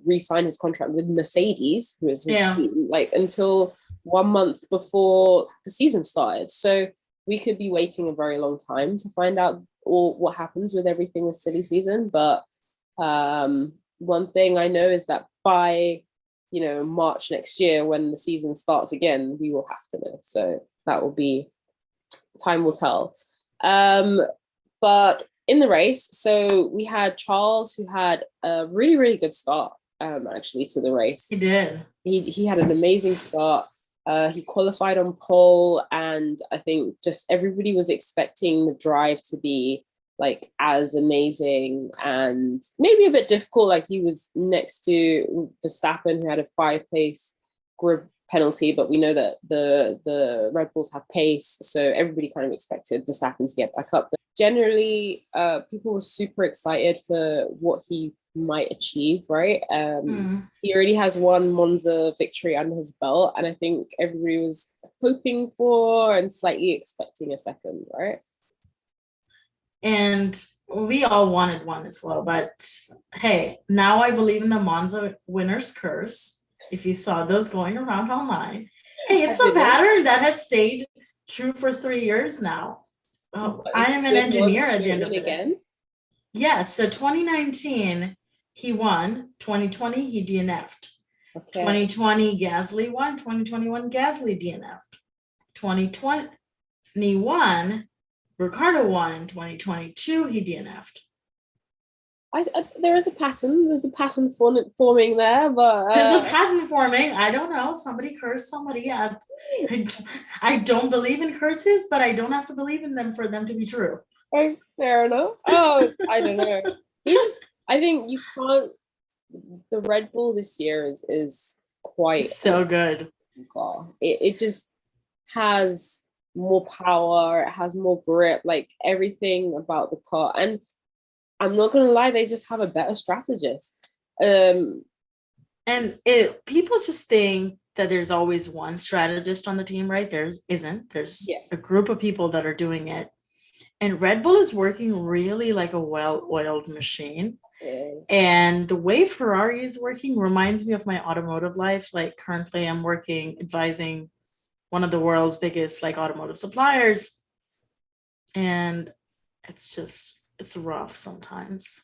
re-sign his contract with Mercedes, who is his team, like until 1 month before the season started. So we could be waiting a very long time to find out what happens with everything with silly season. But one thing I know is that by March next year, when the season starts again, we will have to know. So that will be, time will tell. But in the race, so we had Charles, who had a really, really good start, actually, to the race. He did. He had an amazing start. He qualified on pole, and I think just everybody was expecting the drive to be like as amazing and maybe a bit difficult. Like he was next to Verstappen, who had a 5-place grid penalty, but we know that the Red Bulls have pace, so everybody kind of expected Verstappen to get back up. But generally, people were super excited for what he might achieve, right? He already has one Monza victory under his belt, and I think everybody was hoping for and slightly expecting a second, right? And we all wanted one as well. But hey, now I believe in the Monza winner's curse. If you saw those going around online, hey, it's a pattern that has stayed true for 3 years now. I am an engineer at the end of the day. Yes, so 2019 he won, 2020 he DNF'd. Okay. 2020 Gasly won, 2021 Gasly DNF'd. 2021 Ricardo won, in 2022 he DNF'd. There is a pattern. There's a pattern forming there, but there's a pattern forming. I don't know. Somebody cursed somebody. I don't believe in curses, but I don't have to believe in them for them to be true. Oh, fair enough. Oh, I don't know. I think you can't. The Red Bull this year is quite so good. It just has more power. It has more grip. Like everything about the car, and I'm not gonna lie, they just have a better strategist. And people just think that there's always one strategist on the team, right? There's a group of people that are doing it. And Red Bull is working really like a well-oiled machine. Yes. And the way Ferrari is working reminds me of my automotive life. Like currently I'm advising one of the world's biggest like automotive suppliers. And it's rough sometimes.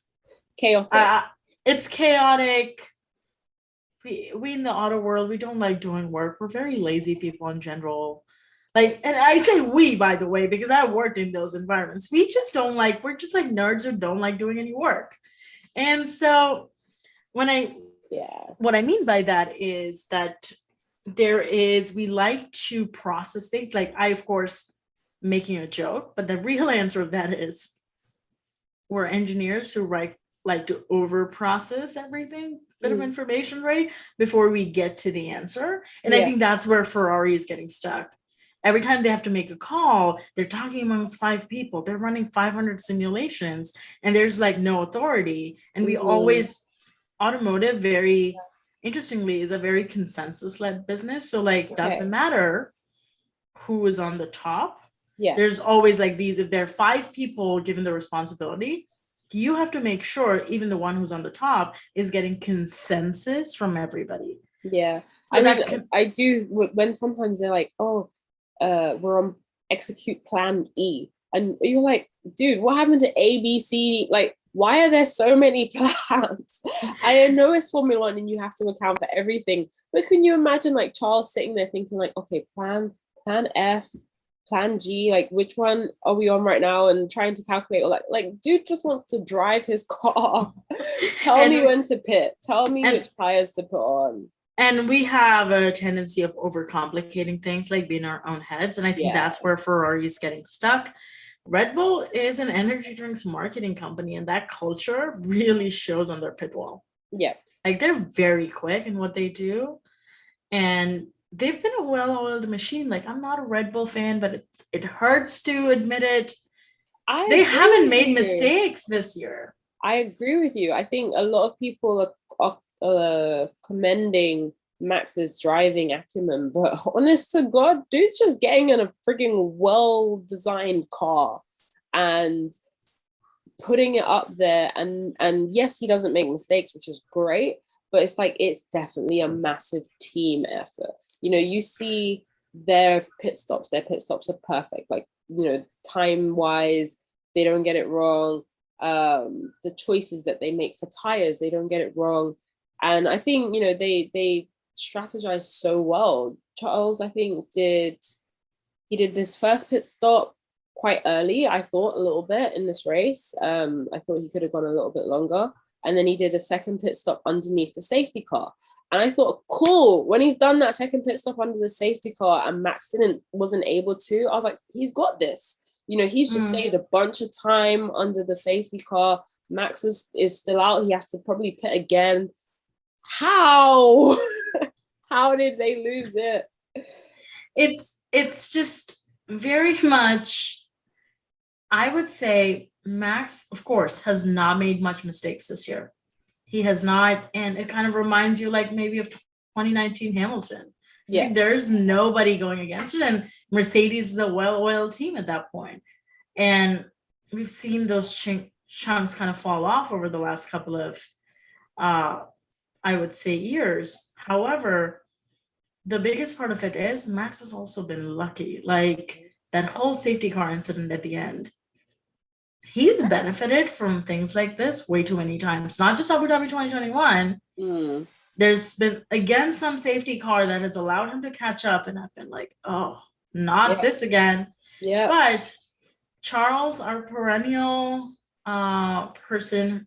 Chaotic. It's chaotic. We in the auto world, we don't like doing work. We're very lazy people in general. Like, and I say we, by the way, because I worked in those environments. We're just like nerds who don't like doing any work. And so what I mean by that is that we like to process things. Like I, of course, making a joke, but the real answer of that is we're engineers who like to over process everything, bit of information, right, before we get to the answer. And I think that's where Ferrari is getting stuck. Every time they have to make a call, they're talking amongst 5 people. They're running 500 simulations, and there's like no authority. And we always, automotive, very interestingly, is a very consensus-led business. So like, doesn't matter who is on the top. Yeah. There's always like these, if there are 5 people given the responsibility, you have to make sure even the one who's on the top is getting consensus from everybody. Yeah. So I do, when sometimes they're like, we're on execute plan E. And you're like, dude, what happened to A, B, C? Like, why are there so many plans? I know it's Formula One and you have to account for everything. But can you imagine like Charles sitting there thinking like, okay, plan F, plan G, like which one are we on right now? And trying to calculate, or like dude just wants to drive his car. Tell me when to pit. Tell me which tires to put on. And we have a tendency of overcomplicating things, like being our own heads. And I think that's where Ferrari is getting stuck. Red Bull is an energy drinks marketing company, and that culture really shows on their pit wall. Yeah. Like they're very quick in what they do. And they've been a well-oiled machine. Like I'm not a Red Bull fan, but it hurts to admit it. They haven't made mistakes this year. I agree with you. I think a lot of people are commending Max's driving acumen, but honest to God, dude's just getting in a freaking well-designed car and putting it up there. And yes, he doesn't make mistakes, which is great, but it's like it's definitely a massive team effort. You know, you see their pit stops are perfect. Like, you know, time-wise, they don't get it wrong. The choices that they make for tires, they don't get it wrong. And I think, you know, they strategize so well. Charles, I think, did this first pit stop quite early, I thought, a little bit in this race. I thought he could have gone a little bit longer. And then he did a second pit stop underneath the safety car. And I thought, cool, when he's done that second pit stop under the safety car and Max wasn't able to, I was like, he's got this. You know, he's just saved a bunch of time under the safety car. Max is still out. He has to probably pit again. How did they lose it? It's just very much, I would say Max, of course, has not made much mistakes this year. He has not, and it kind of reminds you like maybe of 2019 Hamilton. It's Yeah. like there's nobody going against it, and Mercedes is a well-oiled team at that point. And we've seen those chunks kind of fall off over the last couple of, I would say, years. However, the biggest part of it is Max has also been lucky. Like that whole safety car incident at the end, he's benefited from things like this way too many times. Not just Abu Dhabi 2021. There's been, again, some safety car that has allowed him to catch up, and I've been like, oh, not this again. Yeah. But Charles, our perennial person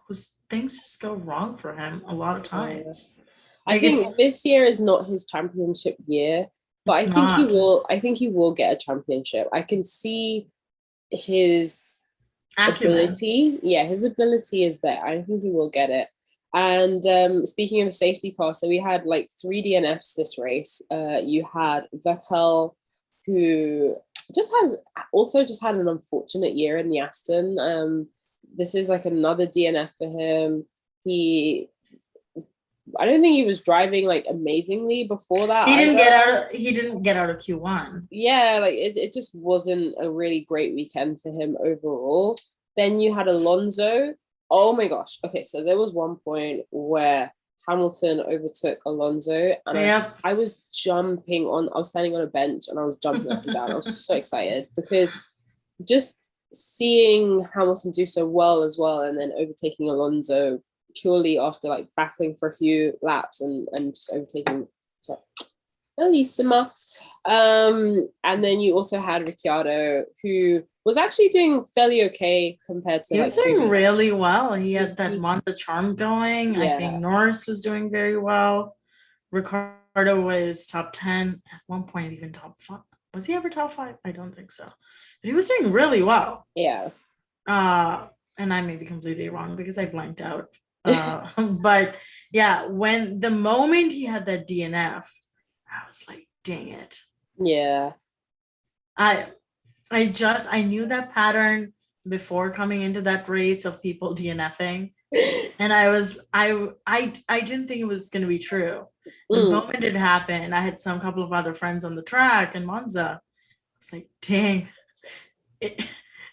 whose things just go wrong for him a lot of times. I think this year is not his championship year, but I think he will. I think he will get a championship. I can see his ability. Yeah, his ability is there. I think he will get it. And speaking of the safety car, so we had like 3 DNFs this race. You had Vettel, who just had an unfortunate year in the Aston. This is like another DNF for him. I don't think he was driving like amazingly before that. He didn't get out of Q1. Yeah, like it just wasn't a really great weekend for him overall. Then you had Alonso. Oh my gosh. Okay, so there was one point where Hamilton overtook Alonso, and I was standing on a bench and I was jumping up and down. I was so excited because just seeing Hamilton do so well as well, and then overtaking Alonso purely after like battling for a few laps and just overtaking Bellissima. And then you also had Ricciardo, who was actually doing fairly okay compared to. He was doing really well. He had that Monza charm going. Yeah. I think Norris was doing very well. Ricciardo was top 10 at one point, even top 5. Was he ever top 5? I don't think so. But he was doing really well. Yeah. And I may be completely wrong because I blanked out. But yeah, when the moment he had that DNF, I was like, dang it. Yeah. I knew that pattern before coming into that race of people DNFing. And I didn't think it was going to be true. The moment it happened, I had some couple of other friends on the track in Monza. I was like, dang,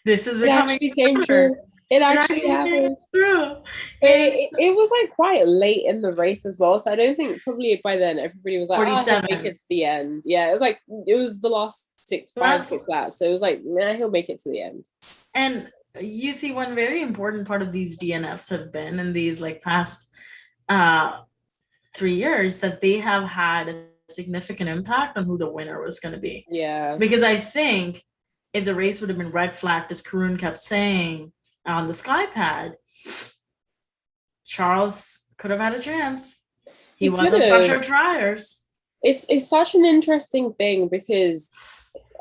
this is becoming true. It actually happened. True. It was like quite late in the race as well. So I don't think probably by then everybody was like, 47. He'll make it to the end. Yeah, it was the last 6 laps. So it was like, he'll make it to the end. And you see, one very important part of these DNFs have been in these like past 3 years that they have had a significant impact on who the winner was going to be. Yeah. Because I think if the race would have been red flagged, as Karun kept saying on the Sky Pad, Charles could have had a chance. He wasn't pressure tires. It's such an interesting thing because,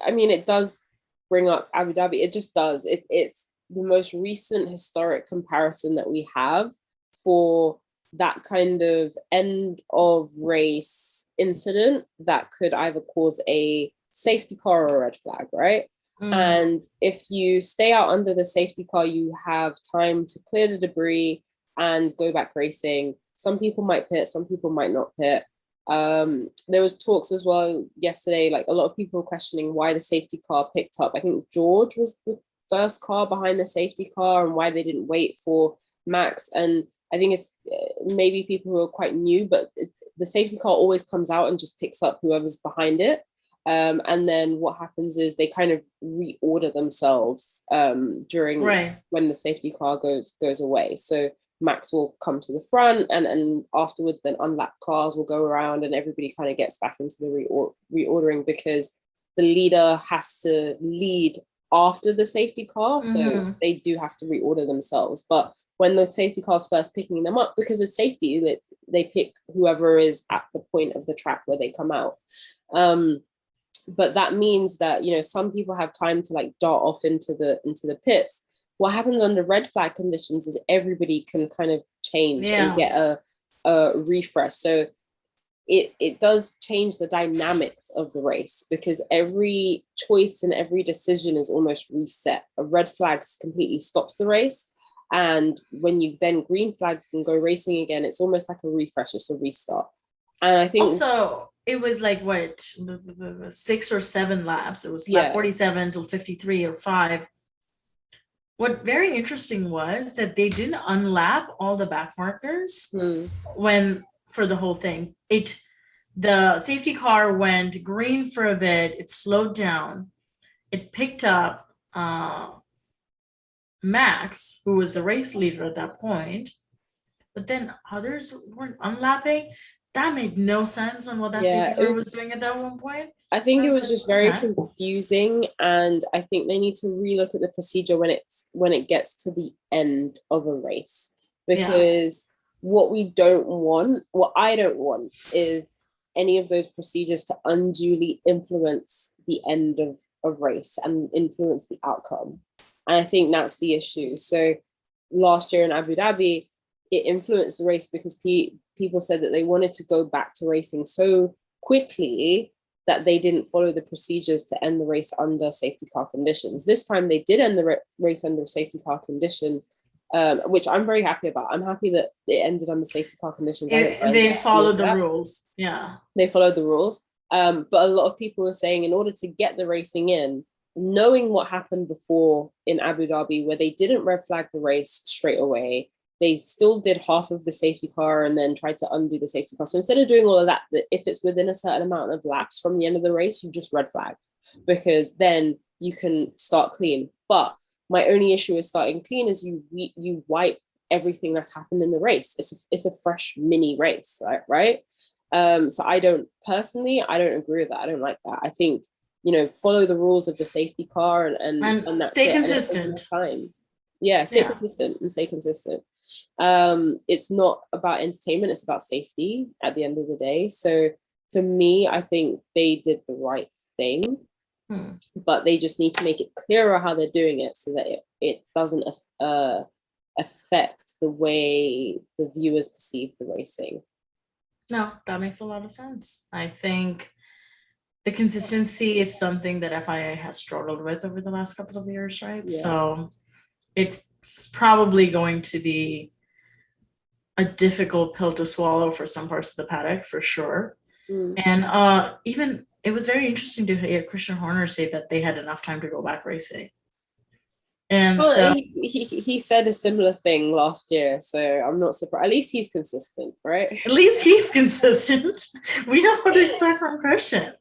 I mean, it does bring up Abu Dhabi. It just does. It's the most recent historic comparison that we have for that kind of end of race incident that could either cause a safety car or a red flag, right? And if you stay out under the safety car, you have time to clear the debris and go back racing. Some people might pit, some people might not pit. There was talks as well yesterday, like a lot of people questioning why the safety car picked up. I think George was the first car behind the safety car and why they didn't wait for Max. And I think it's maybe people who are quite new, but the safety car always comes out and just picks up whoever's behind it. And then what happens is they kind of reorder themselves during when the safety car goes away. So Max will come to the front, and afterwards then unlapped cars will go around, and everybody kind of gets back into the reordering because the leader has to lead after the safety car. So they do have to reorder themselves. But when the safety car's first picking them up, because of safety, that they pick whoever is at the point of the track where they come out. But that means that, some people have time to like dart off into the pits. What happens under red flag conditions is everybody can kind of change and get a refresh. So it does change the dynamics of the race because every choice and every decision is almost reset. A red flag completely stops the race. And when you then green flag and go racing again, it's almost like a refresh, it's a restart. And I think also it was like what 6 or 7 laps. It was lap 47 till 53 or 5. What very interesting was that they didn't unlap all the back markers when for the whole thing. The safety car went green for a bit. It slowed down. It picked up Max, who was the race leader at that point, but then others weren't unlapping. That made no sense on what that safety car was doing at that one point. I think it was just very confusing, and I think they need to relook at the procedure when it gets to the end of a race, because what I don't want is any of those procedures to unduly influence the end of a race and influence the outcome. And I think that's the issue. So last year in Abu Dhabi, it influenced the race because people said that they wanted to go back to racing so quickly that they didn't follow the procedures to end the race under safety car conditions. This time they did end the race under safety car conditions, which I'm very happy about. I'm happy that it ended under safety car conditions. They followed the rules. Yeah. They followed the rules. But a lot of people were saying in order to get the racing in, knowing what happened before in Abu Dhabi, where they didn't red flag the race straight away, they still did half of the safety car and then tried to undo the safety car. So instead of doing all of that, if it's within a certain amount of laps from the end of the race, you just red flag, because then you can start clean. But my only issue with starting clean is you wipe everything that's happened in the race. It's a fresh mini race, right? So I don't agree with that. I don't like that. I think, follow the rules of the safety car and stay consistent. Stay consistent and stay consistent. It's not about entertainment, it's about safety at the end of the day. So for me, I think they did the right thing, but they just need to make it clearer how they're doing it so that it doesn't affect the way the viewers perceive the racing. No, that makes a lot of sense. I think the consistency is something that FIA has struggled with over the last couple of years, right? Yeah. So it's probably going to be a difficult pill to swallow for some parts of the paddock, for sure. And even it was very interesting to hear Christian Horner say that they had enough time to go back racing. And so he said a similar thing last year, so I'm not surprised. At least he's consistent, right? At least he's consistent. We know what to expect from Christian.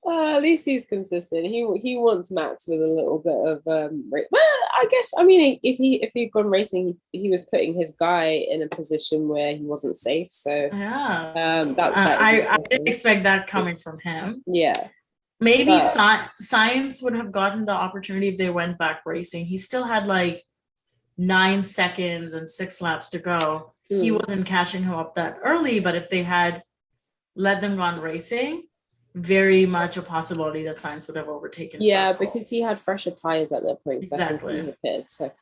At least he's consistent. He wants Max with a little bit of well, I guess, I mean, if he'd gone racing, he was putting his guy in a position where he wasn't safe. So yeah, I didn't expect that coming from him. Yeah. Maybe Science would have gotten the opportunity if they went back racing. He still had like 9 seconds and 6 laps to go. He wasn't catching him up that early, but if they had let them go on racing, very much a possibility that Science would have overtaken. Yeah, because he had fresher tires at that point. Exactly. So,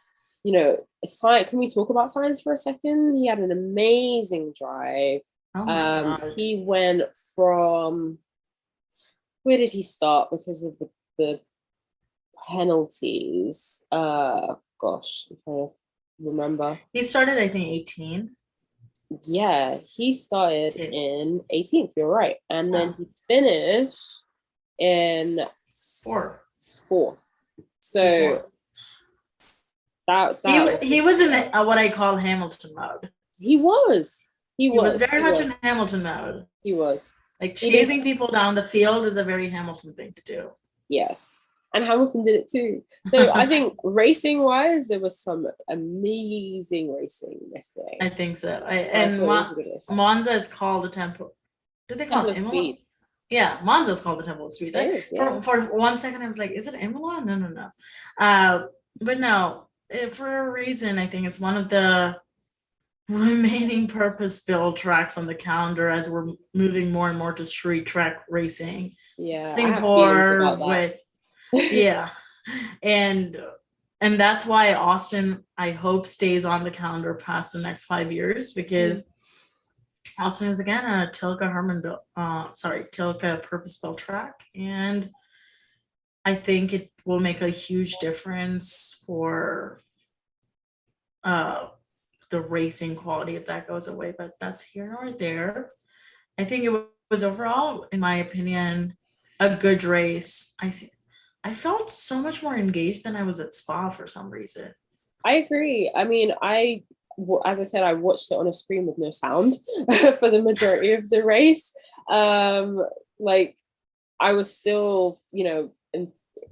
can we talk about Science for a second? He had an amazing drive. Oh my God. He went from... Where did he start because of the penalties? Gosh, I'm trying to remember. He started, I think, 18. Yeah, he started in 18th, you're right. And then he finished in fourth. So he was in what I call Hamilton mode. He was very much in Hamilton mode. He was. Like chasing people down the field is a very Hamilton thing to do. Yes. And Hamilton did it too. So I think racing wise, there was some amazing racing yesterday. I think so. And Monza is called the Temple. Do they call it Imola? Speed. Yeah, Monza is called the Temple of Speed. For 1 second, I was like, is it Imola? No. But no, for a reason, I think it's one of the remaining purpose-built tracks on the calendar as we're moving more and more to street track racing. Yeah, Singapore with and that's why Austin, I hope, stays on the calendar past the next 5 years, because Austin is again a Tilke purpose-built track, and I think it will make a huge difference for the racing quality if that goes away, but that's here nor there. I think it was overall, in my opinion, a good race. I felt so much more engaged than I was at Spa for some reason. I agree. I mean, as I said, I watched it on a screen with no sound for the majority of the race. Like I was still,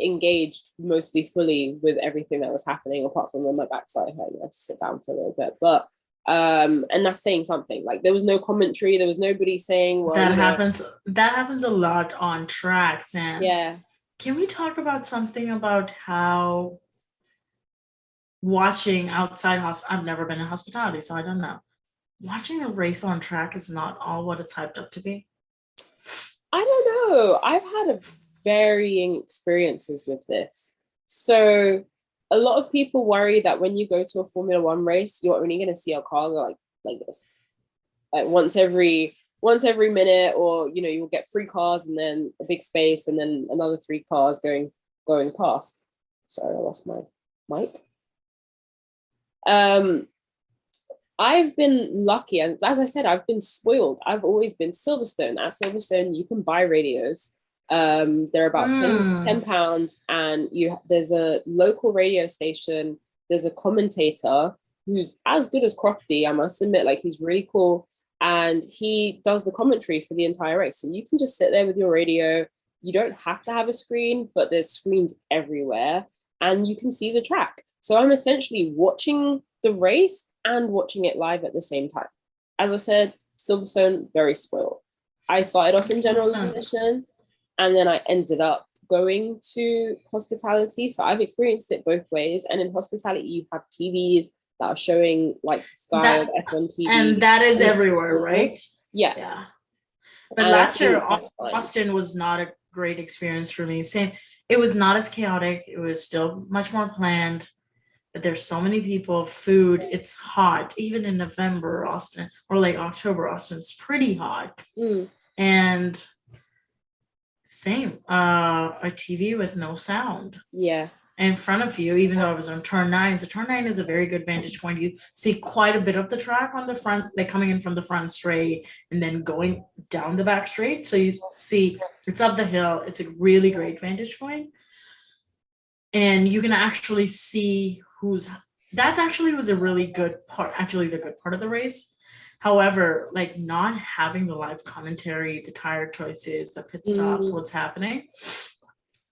engaged mostly fully with everything that was happening, apart from when my back started hurting. I had to sit down for a little bit, but and that's saying something. Like there was no commentary, there was nobody saying, well, that happens a lot on tracks. And yeah, can we talk about something about how watching outside I've never been in hospitality, so I don't know. Watching a race on track is not all what it's hyped up to be. I don't know. I've had varying experiences with this. So a lot of people worry that when you go to a Formula One race, you're only going to see a car like this, like once every minute, or you'll get 3 cars and then a big space and then another 3 cars going past. Sorry, I lost my mic. I've been lucky, and as I said, I've been spoiled. I've always been Silverstone. At Silverstone, you can buy radios. They're about 10 pounds, and there's a local radio station. There's a commentator who's as good as Crofty, I must admit. Like, he's really cool, and he does the commentary for the entire race. So you can just sit there with your radio. You don't have to have a screen, but there's screens everywhere, and you can see the track. So I'm essentially watching the race and watching it live at the same time. As I said, Silverstone, very spoiled. I started off in general admission, and then I ended up going to hospitality. So I've experienced it both ways. And in hospitality, you have TVs that are showing like Sky or F1 TV. And that is everywhere, right? Yeah. But last year, Austin was not a great experience for me. Same, it was not as chaotic. It was still much more planned. But there's so many people, food, it's hot. Even in November, Austin, or like October, Austin's pretty hot. And same, a TV with no sound. Yeah. In front of you, even though I was on turn 9. So turn 9 is a very good vantage point. You see quite a bit of the track on the front, like coming in from the front straight and then going down the back straight. So you see it's up the hill. It's a really great vantage point. And you can actually see that actually was a really good part, actually the good part of the race. However, like not having the live commentary, the tire choices, the pit stops, what's happening,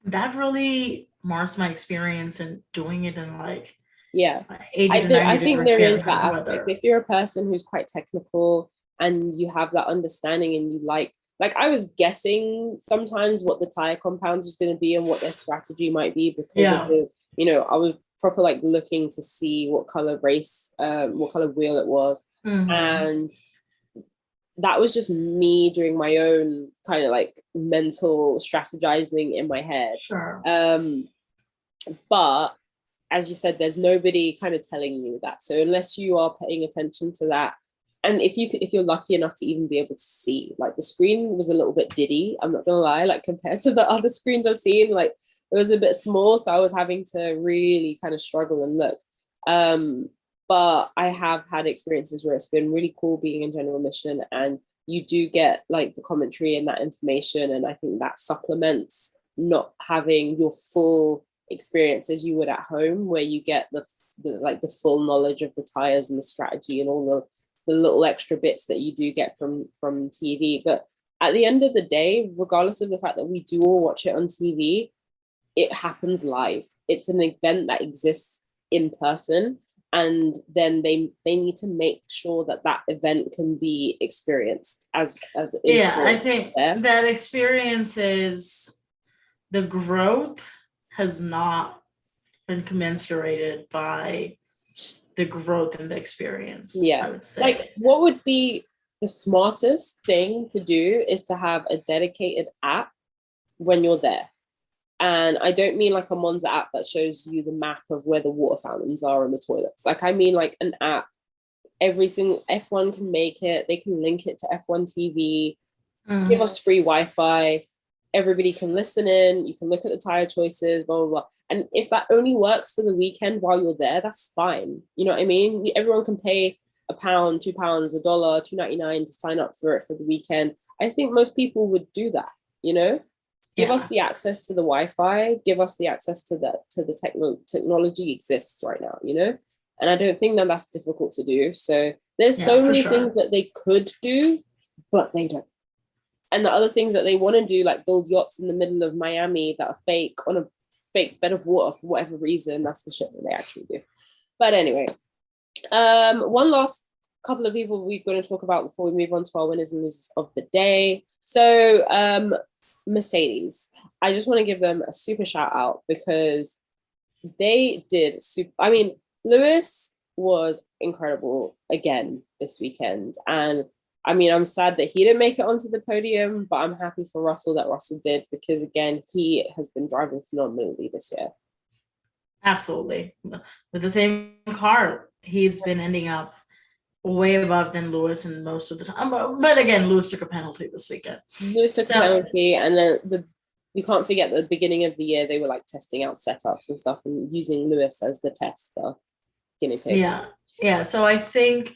that really mars my experience in doing it in like 80 to 90 I think there is that aspect. weather. If you're a person who's quite technical and you have that understanding and you like I was guessing sometimes what the tire compounds was going to be and what their strategy might be because of the, I was proper like looking to see what color what color wheel it was. And that was just me doing my own kind of like mental strategizing in my head. Sure. But as you said, there's nobody kind of telling you that. So unless you are paying attention to that, and if you're lucky enough to even be able to see, like the screen was a little bit diddy, I'm not gonna lie, like compared to the other screens I've seen, like it was a bit small, so I was having to really kind of struggle and look. But I have had experiences where it's been really cool being in general admission, and you do get like the commentary and that information, and I think that supplements not having your full experience as you would at home, where you get the full knowledge of the tires and the strategy and all the little extra bits that you do get from TV. But at the end of the day, regardless of the fact that we do all watch it on TV, it happens live. It's an event that exists in person, and then they need to make sure that event can be experienced as I think that experience is the growth has not been commensurated by the growth in the experience. I would say. Like, what would be the smartest thing to do is to have a dedicated app when you're there. And I don't mean like a Monza app that shows you the map of where the water fountains are and the toilets. Like, I mean like an app. Every single F1 can make it. They can link it to F1 TV, give us free Wi-Fi. everybody can listen in, you can look at the tire choices, blah, blah, blah. And if that only works for the weekend while you're there, that's fine. You know what I mean? Everyone can pay £1, £2, $1, $2.99 to sign up for it for the weekend. I think most people would do that, you know? Give us the access to the Wi-Fi, give us the access to the technology exists right now, you know? And I don't think that that's difficult to do. So there's so many things that they could do, but they don't. And the other things that they want to do, like build yachts in the middle of Miami that are fake on a fake bed of water for whatever reason, that's the shit that they actually do. But anyway, one last couple of people we're going to talk about before we move on to our winners and losers of the day. So Mercedes, I just want to give them a super shout out because they did super. I mean, Lewis was incredible again this weekend, and I mean, I'm sad that he didn't make it onto the podium, but I'm happy for Russell that Russell did because, again, he has been driving phenomenally this year. Absolutely. With the same car, he's been ending up way above than Lewis in most of the time. But again, Lewis took a penalty this weekend. Lewis took a penalty, and then you can't forget the beginning of the year, they were like testing out setups and stuff and using Lewis as the tester guinea pig. Yeah. So I think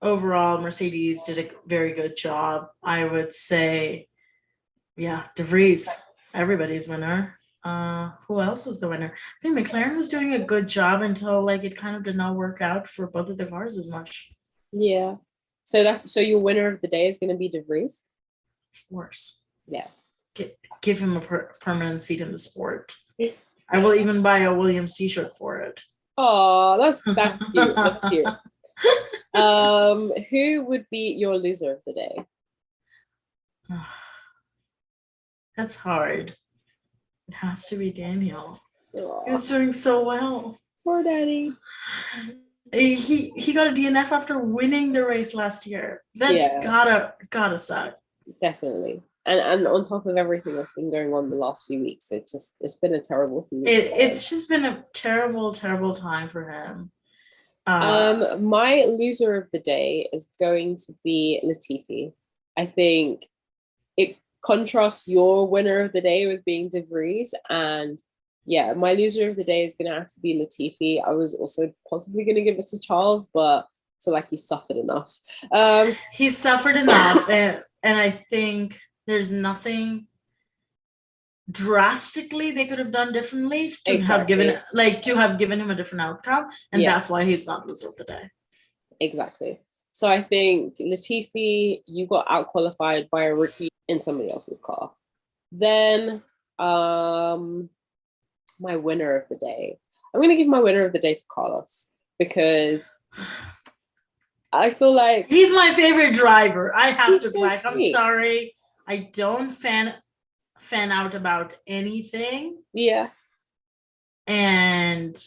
overall, Mercedes did a very good job. I would say, de Vries, everybody's winner. Who else was the winner? I think McLaren was doing a good job until like it kind of did not work out for both of the cars as much. Yeah. So your winner of the day is going to be De Vries? Of course. Yeah. Give him a permanent seat in the sport. I will even buy a Williams t-shirt for it. Oh, that's cute. That's cute. Who would be your loser of the day? That's hard. It has to be Daniel. Aww. He was doing so well. Poor daddy. He got a DNF after winning the race last year. That's gotta suck. Definitely. And on top of everything that's been going on the last few weeks, it's been a terrible few weeks. It's just been a terrible, terrible time for him. My loser of the day is going to be Latifi. I think it contrasts your winner of the day with being De Vries, and my loser of the day is going to have to be Latifi. I was also possibly going to give it to Charles, but I feel like he suffered enough. He suffered enough, and I think there's nothing drastically they could have done differently to have given him a different outcome, and that's why he's not loser of the day. Exactly. So I think Latifi, you got out qualified by a rookie in somebody else's car. Then my winner of the day, I'm going to give my winner of the day to Carlos because I feel like he's my favorite driver. I have to black. I'm sorry, I don't fan out about anything. Yeah. And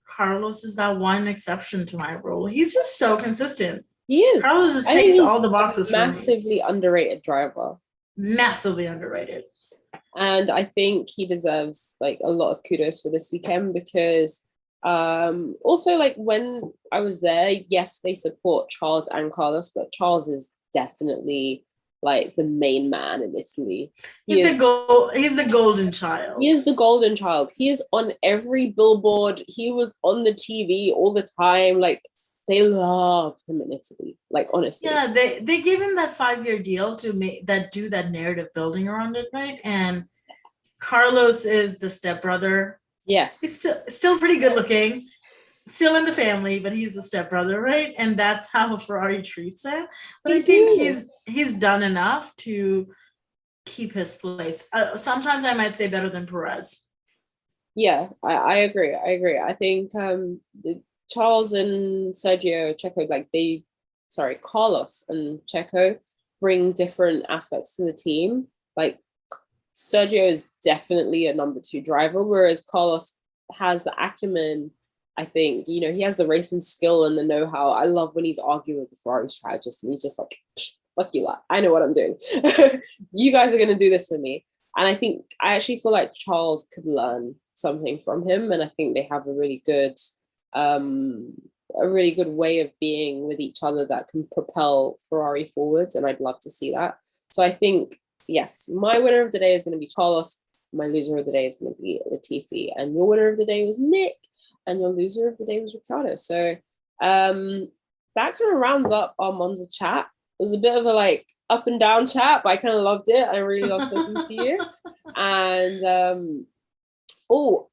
Carlos is that one exception to my rule. He's just so consistent. He is. Carlos just takes all the boxes for me. Massively underrated driver. Massively underrated. And I think he deserves like a lot of kudos for this weekend because also like when I was there, yes, they support Charles and Carlos, but Charles is definitely like the main man in Italy. He's the golden child. He is the golden child. He is on every billboard. He was on the TV all the time. Like they love him in Italy. Like honestly. Yeah, they gave him that 5-year deal to do that narrative building around it, right? And Carlos is the stepbrother. Yes. He's still pretty good looking. Still in the family, but he's a stepbrother, right? And that's how Ferrari treats him. But I think he's done enough to keep his place. Sometimes I might say better than Perez. Yeah, I agree. I think Charles and Sergio Checo, Carlos and Checo bring different aspects to the team. Like Sergio is definitely a number 2 driver, whereas Carlos has the acumen. I think, he has the racing skill and the know-how. I love when he's arguing with the Ferrari strategist and he's just like, fuck you lot. I know what I'm doing. You guys are going to do this for me. And I actually feel like Charles could learn something from him. And I think they have a really good way of being with each other that can propel Ferrari forwards. And I'd love to see that. So I think yes, my winner of the day is going to be Carlos. My loser of the day is going to be Latifi, and your winner of the day was Nick, and your loser of the day was Ricardo. So that kind of rounds up our Monza chat. It was a bit of a like up and down chat, but I kind of loved it. I really loved talking to you. And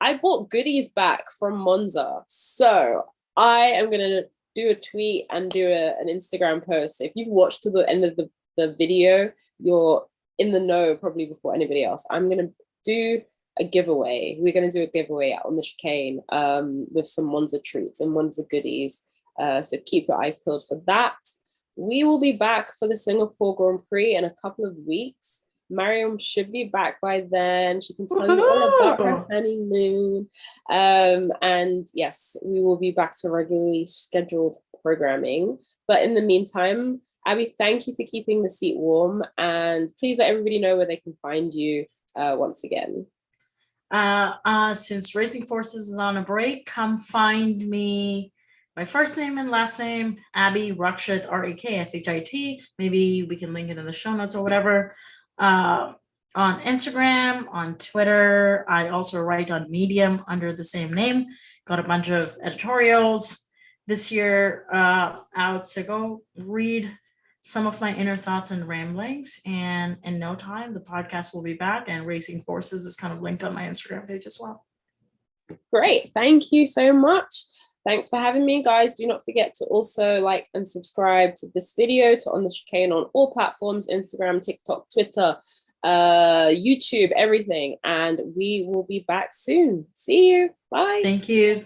I bought goodies back from Monza, so I am gonna do a tweet and do an Instagram post. So if you've watched to the end of the video, you're in the know probably before anybody else. I'm gonna do a giveaway. We're gonna do a giveaway on the chicane with some Monza treats and Monza goodies. So keep your eyes peeled for that. We will be back for the Singapore Grand Prix in a couple of weeks. Mariam should be back by then. She can tell you all about her honeymoon. And yes, we will be back to regularly scheduled programming. But in the meantime, Abby, thank you for keeping the seat warm. And please let everybody know where they can find you once again. Since Racing Forces is on a break, come find me. My first name and last name, Abby Rakshit, Rakshit. Maybe we can link it in the show notes or whatever. On Instagram, on Twitter. I also write on Medium under the same name. Got a bunch of editorials this year out, so go read some of my inner thoughts and ramblings. And in no time, the podcast will be back, and Racing Forces is kind of linked on my Instagram page as well. Great. Thank you so much. Thanks for having me, guys. Do not forget to also like and subscribe to this video, to On the Chicane on all platforms, Instagram, TikTok, Twitter, YouTube, everything. And we will be back soon. See you. Bye. Thank you.